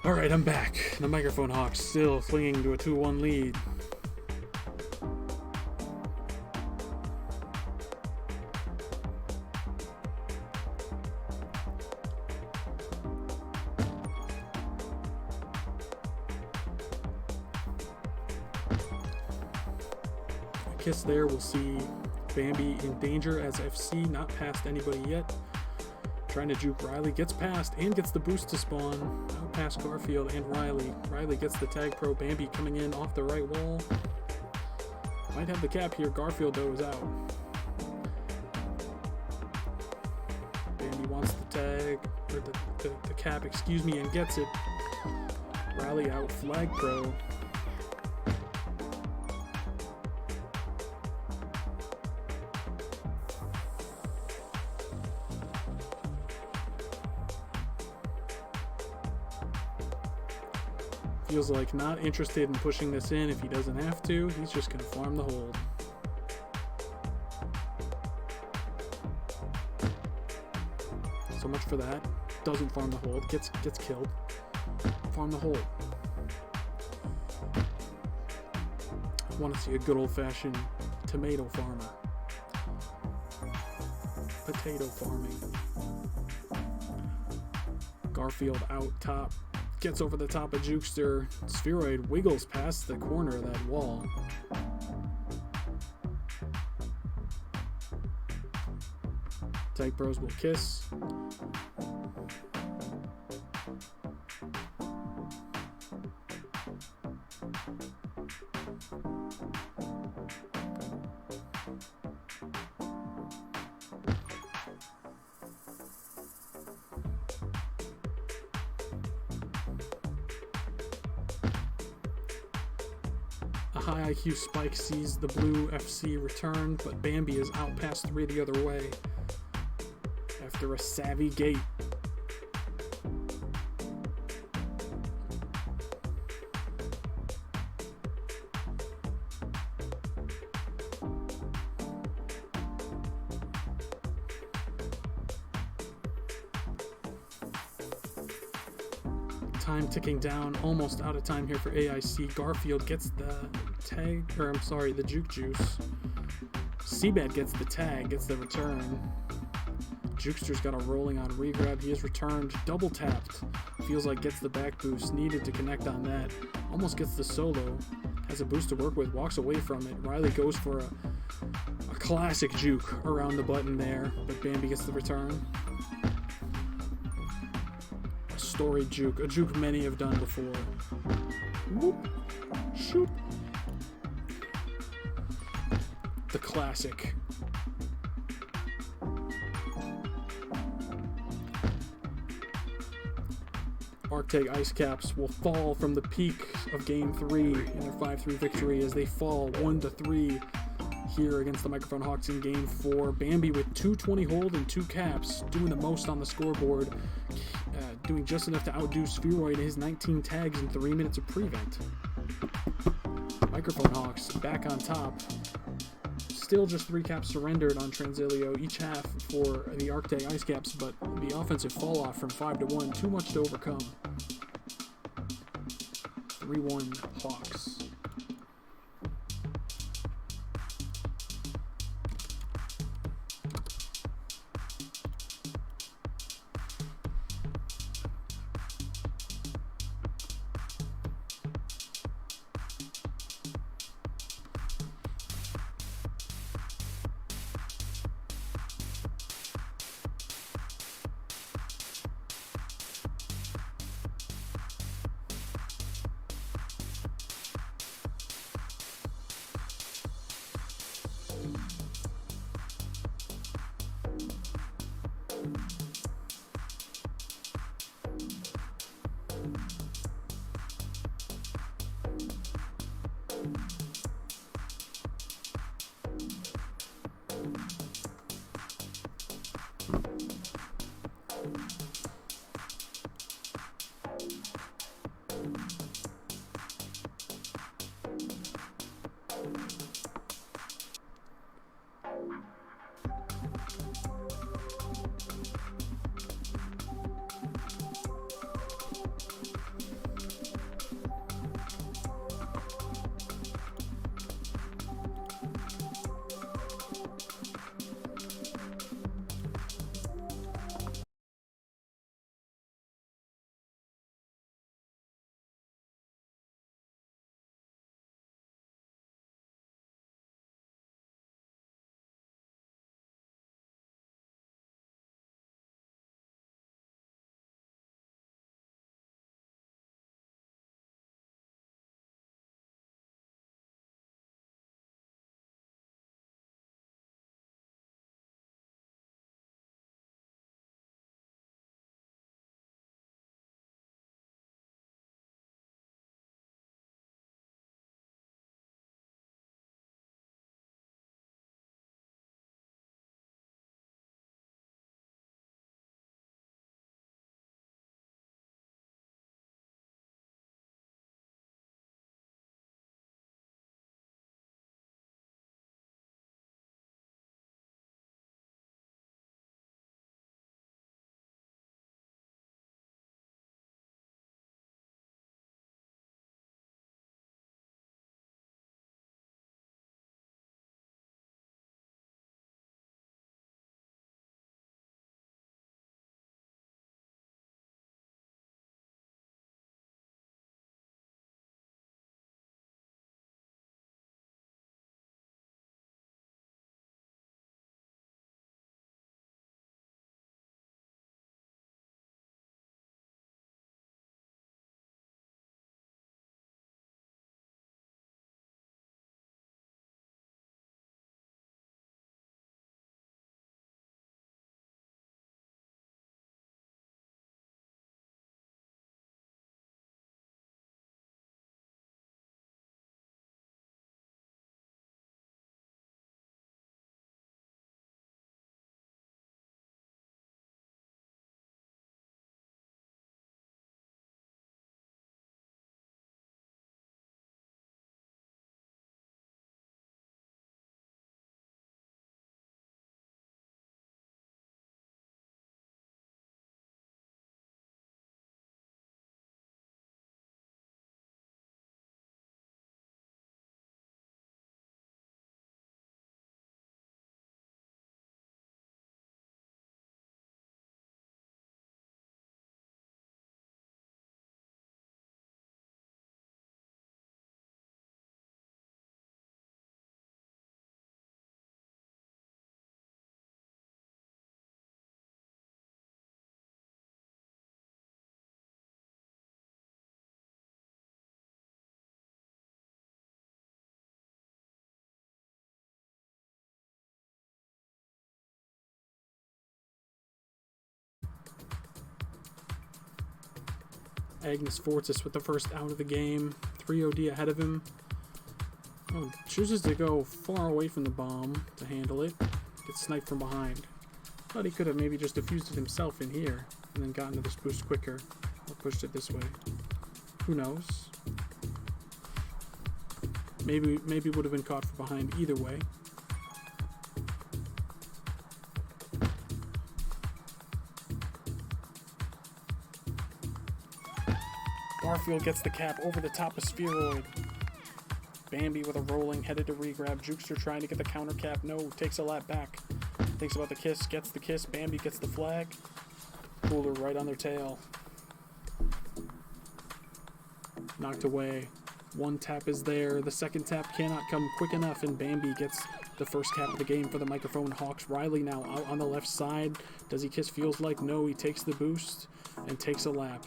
Alright, I'm back. The Microphone Hawks still clinging to a 2-1 lead. A kiss there, we'll see Bambi in danger as FC not past anybody yet. Trying to juke Riley, gets past and gets the boost to spawn. Out past Garfield and Riley. Riley gets the tag pro. Bambi coming in off the right wall. Might have the cap here. Garfield though is out. Bambi wants the tag, or the cap, excuse me, and gets it. Riley out flag pro. Feels like not interested in pushing this in if he doesn't have to. He's just going to farm the hold. So much for that. Doesn't farm the hold. Gets killed. Farm the hold. I want to see a good old-fashioned tomato farmer. Potato farming. Garfield out top. Gets over the top of Jukester. Spheroid wiggles past the corner of that wall. Tag Bros will kiss. High IQ Spike sees the blue FC return, but Bambi is out past 3 the other way after a savvy gate. Time ticking down, almost out of time here for AIC. Garfield gets the tag, or I'm sorry, the juke juice. Seabed gets the tag, gets the return. Jukester's got a rolling on regrab. He is returned, double tapped. Feels like gets the back boost, needed to connect on that. Almost gets the solo, has a boost to work with, walks away from it. Riley goes for a classic juke around the button there, but Bambi gets the return. Story juke, a juke many have done before. Whoop, shoot. The classic. Arctic Ice Caps will fall from the peak of Game 3 in their 5-3 victory as they fall 1-3 here against the Microphone Hawks in Game 4. Bambi with 220 hold and 2 caps, doing the most on the scoreboard, doing just enough to outdo Spheroid in his 19 tags in 3 minutes of prevent. Microphone Hawks back on top. Still just 3 caps surrendered on Transilio, each half for the Arctic Ice Caps, but the offensive fall off from 5-1, too much to overcome. 3-1 Hawks. Agnes Fortis with the first out of the game. 3 OD ahead of him. Oh, chooses to go far away from the bomb to handle it. Gets sniped from behind. Thought he could have maybe just defused it himself in here and then gotten to this boost quicker. Or pushed it this way. Who knows? Maybe would have been caught from behind either way. Garfield gets the cap over the top of Spheroid. Bambi with a rolling, headed to regrab. Jukester trying to get the counter cap. No, takes a lap back. Thinks about the kiss, gets the kiss. Bambi gets the flag. Cooler right on their tail. Knocked away. One tap is there. The second tap cannot come quick enough, and Bambi gets the first cap of the game for the microphone Hawks. Riley now out on the left side. Does he kiss? Feels like no. He takes the boost and takes a lap.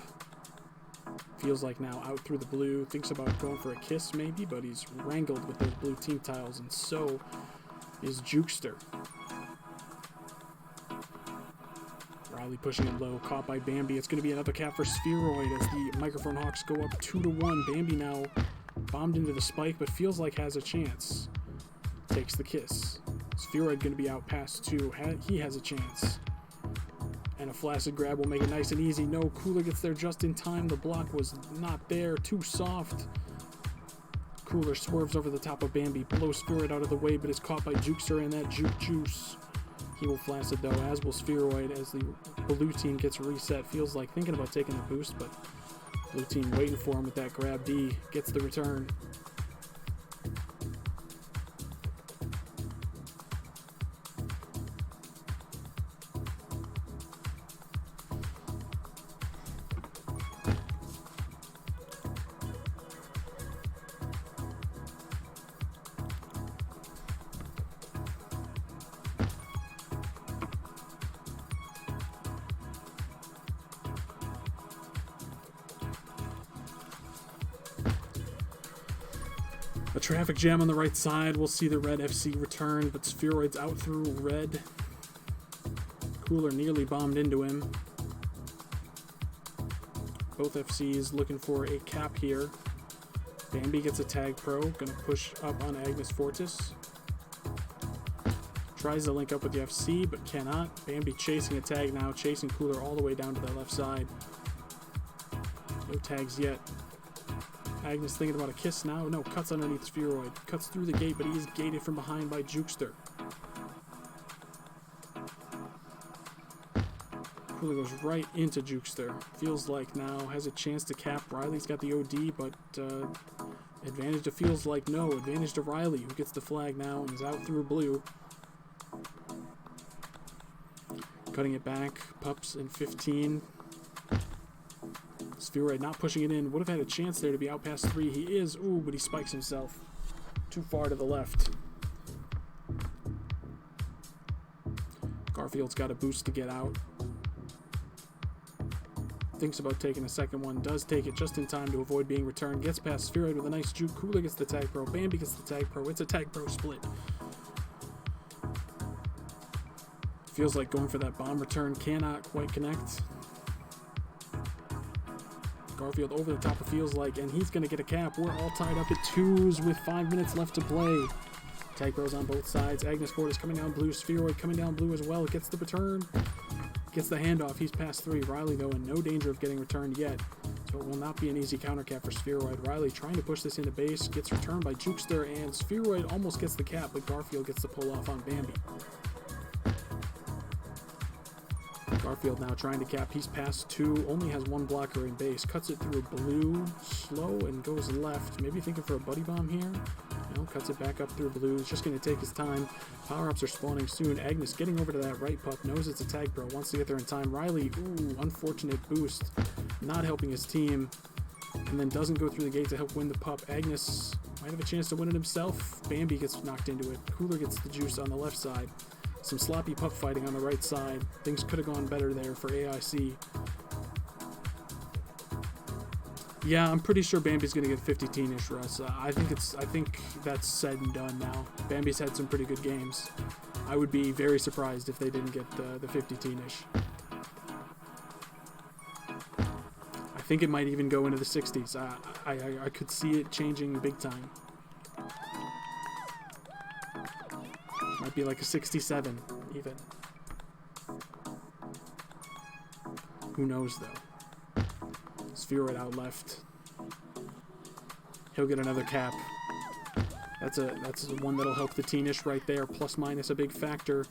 Feels like now out through the blue. Thinks about going for a kiss maybe, but he's wrangled with those blue team tiles, and so is Jukester. Riley pushing it low, caught by Bambi. It's going to be another cap for Spheroid as the microphone Hawks go up 2-1. Bambi now bombed into the spike, but feels like has a chance. Takes the kiss. Spheroid going to be out past 2. He has a chance. And a flaccid grab will make it nice and easy. No, Cooler gets there just in time. The block was not there. Too soft. Cooler swerves over the top of Bambi. Blows Spheroid out of the way, but is caught by Jukester and that juke juice. He will flaccid though, as will Spheroid as the blue team gets reset. Feels like thinking about taking the boost, but blue team waiting for him with that grab D. Gets the return. A traffic jam on the right side. We'll see the red FC return, but Spheroid's out through red. Cooler nearly bombed into him. Both FCs looking for a cap here. Bambi gets a tag pro. Gonna push up on Agnes Fortis. Tries to link up with the FC, but cannot. Bambi chasing a tag now. Chasing Cooler all the way down to that left side. No tags yet. Agnes thinking about a kiss now. No, cuts underneath Spheroid. Cuts through the gate, but he is gated from behind by Jukester. Cooler goes right into Jukester. Feels like now has a chance to cap. Riley's got the OD, but advantage to Feels like no. Advantage to Riley, who gets the flag now and is out through blue. Cutting it back. Pups in 15. Spheroid not pushing it in. Would have had a chance there to be out past 3. He is. Ooh, but he spikes himself. Too far to the left. Garfield's got a boost to get out. Thinks about taking a second one. Does take it just in time to avoid being returned. Gets past Spheroid with a nice juke. Cooler gets the tag pro. Bambi gets the tag pro. It's a tag pro split. Feels like going for that bomb return. Cannot quite connect. Garfield over the top of Feels like, and he's going to get a cap. We're all tied up at 2s with 5 minutes left to play. Tag pros on both sides. Agnes Fortis coming down blue. Spheroid coming down blue as well. Gets the return. Gets the handoff. He's past 3. Riley, though, in no danger of getting returned yet. So it will not be an easy counter cap for Spheroid. Riley trying to push this into base. Gets returned by Jukester, and Spheroid almost gets the cap, but Garfield gets the pull off on Bambi. Garfield now trying to cap. He's past 2. Only has 1 blocker in base. Cuts it through blue. Slow and goes left. Maybe thinking for a buddy bomb here. No, cuts it back up through blue. He's just going to take his time. Power-ups are spawning soon. Agnes getting over to that right pup. Knows it's a tag pro. Wants to get there in time. Riley, ooh, unfortunate boost. Not helping his team. And then doesn't go through the gate to help win the pup. Agnes might have a chance to win it himself. Bambi gets knocked into it. Cooler gets the juice on the left side. Some sloppy pup fighting on the right side. Things could have gone better there for AIC. Yeah, I'm pretty sure Bambi's gonna get 50-ish, Russ. I think that's said and done now. Bambi's had some pretty good games. I would be very surprised if they didn't get the 50-ish. I think it might even go into the 60s. I could see it changing big time. Might be like a 67 even. Who knows though? Spheroid out left. He'll get another cap. That's one that'll help the Teenish right there. Plus minus a big factor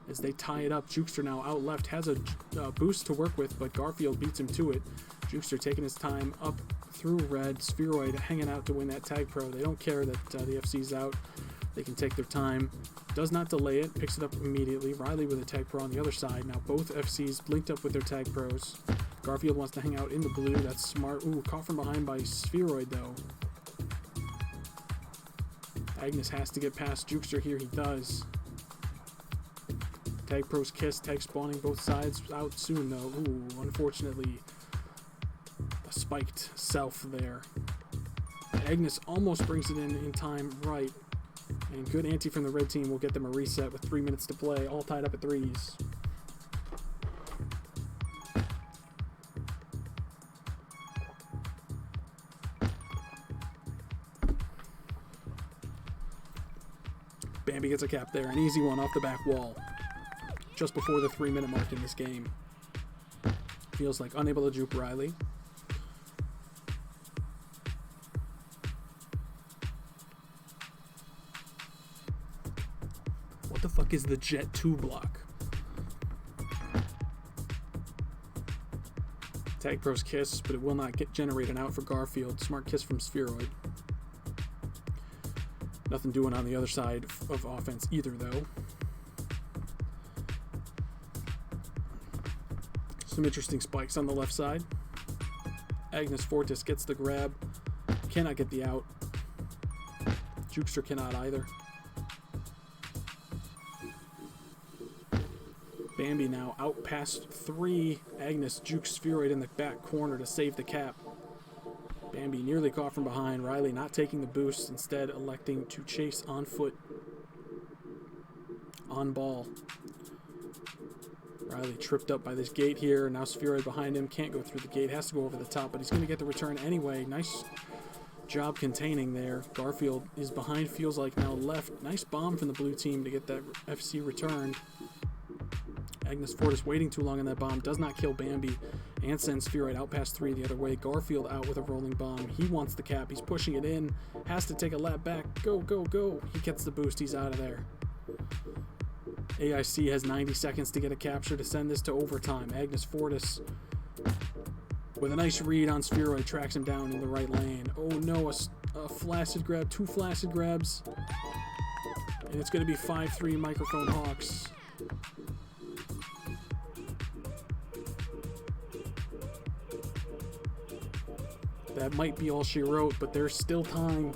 as they tie it up. Jukester now out left has a boost to work with, but Garfield beats him to it. Jukester taking his time up through red. Spheroid hanging out to win that tag pro. They don't care that the FC's out. They can take their time. Does not delay it. Picks it up immediately. Riley with a tag pro on the other side. Now both FCs linked up with their tag pros. Garfield wants to hang out in the blue. That's smart. Ooh, caught from behind by Spheroid though. Agnes has to get past Jukester here. He does. Tag pros kiss. Tag spawning both sides out soon though. Ooh, unfortunately a spiked self there. Agnes almost brings it in time right. And good ante from the red team will get them a reset with 3 minutes to play. All tied up at 3s. Bambi gets a cap there. An easy one off the back wall. Just before the 3-minute mark in this game. Feels like unable to juke Riley. What the fuck is the Jet 2 block? Tag pros kiss, but it will not generate an out for Garfield. Smart kiss from Spheroid. Nothing doing on the other side of offense either, though. Some interesting spikes on the left side. Agnes Fortis gets the grab. Cannot get the out. Jukester cannot either. Bambi now out past 3. Agnes jukes Spheroid in the back corner to save the cap. Bambi nearly caught from behind. Riley not taking the boost, instead electing to chase on foot. On ball. Riley tripped up by this gate here. Now Spheroid behind him. Can't go through the gate. Has to go over the top, but he's going to get the return anyway. Nice job containing there. Garfield is behind, feels like now left. Nice bomb from the blue team to get that FC returned. Agnes Fortis waiting too long on that bomb. Does not kill Bambi. And sends Spheroid out past 3 the other way. Garfield out with a rolling bomb. He wants the cap. He's pushing it in. Has to take a lap back. Go, go, go. He gets the boost. He's out of there. AIC has 90 seconds to get a capture to send this to overtime. Agnes Fortis with a nice read on Spheroid. Tracks him down in the right lane. Oh no, a flaccid grab. 2 flaccid grabs. And it's going to be 5-3 Microphone Hawks. That might be all she wrote, but there's still time.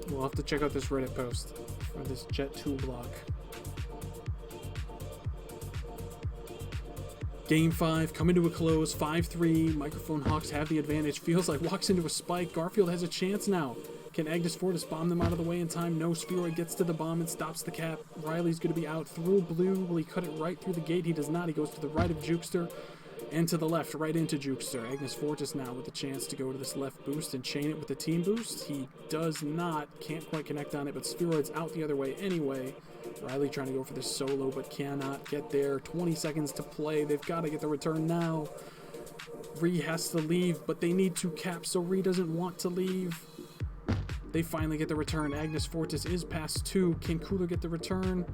We'll have to check out this Reddit post for this Jet 2 block. Game 5 coming to a close. 5-3. Microphone Hawks have the advantage. Feels like walks into a spike. Garfield has a chance now. Can Agnes Fortis bomb them out of the way in time? No. Spheroid gets to the bomb and stops the cap. Riley's going to be out through blue. Will he cut it right through the gate? He does not. He goes to the right of Jukester and to the left, right into Jukester. Agnes Fortis now with a chance to go to this left boost and chain it with the team boost. He does not. Can't quite connect on it, but Spheroid's out the other way anyway. Riley trying to go for this solo, but cannot get there. 20 seconds to play. They've got to get the return now. Ree has to leave, but they need 2 caps, so Ree doesn't want to leave. They finally get the return. Agnes Fortis is past 2. Can Cooler get the return?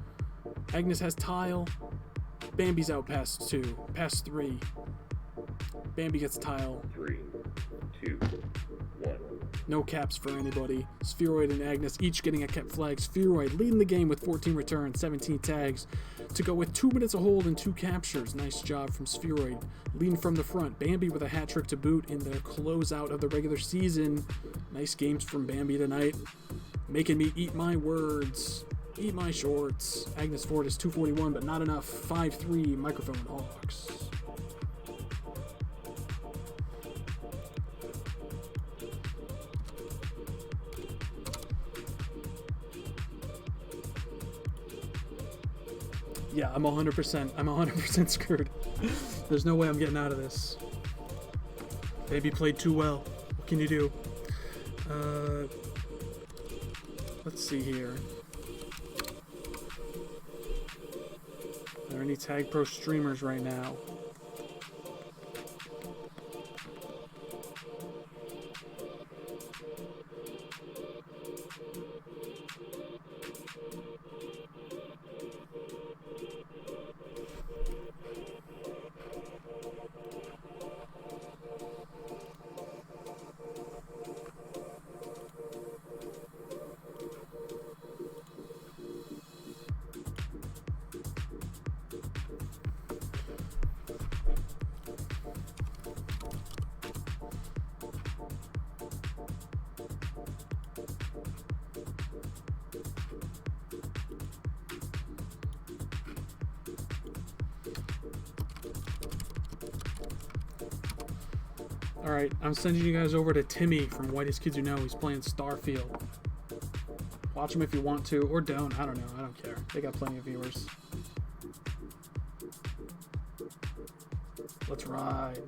Agnes has tile. Bambi's out past 2. Past 3. Bambi gets tile. 3, 2, 1. No caps for anybody. Spheroid and Agnes each getting a cap flag. Spheroid leading the game with 14 returns, 17 tags to go with 2 minutes of hold and 2 captures. Nice job from Spheroid. Leading from the front. Bambi with a hat trick to boot in their closeout of the regular season. Nice games from Bambi tonight. Making me eat my words. Eat my shorts. Agnes Fortis 241, but not enough. 5-3 Microphone Hawks. Yeah, I'm 100%. I'm 100% screwed. There's no way I'm getting out of this. Baby played too well. What can you do? Let's see here. Are there any Tag Pro streamers right now? Alright, I'm sending you guys over to Timmy from Whitest Kids You Know. He's playing Starfield. Watch him if you want to, or don't. I don't know. I don't care. They got plenty of viewers. Let's ride.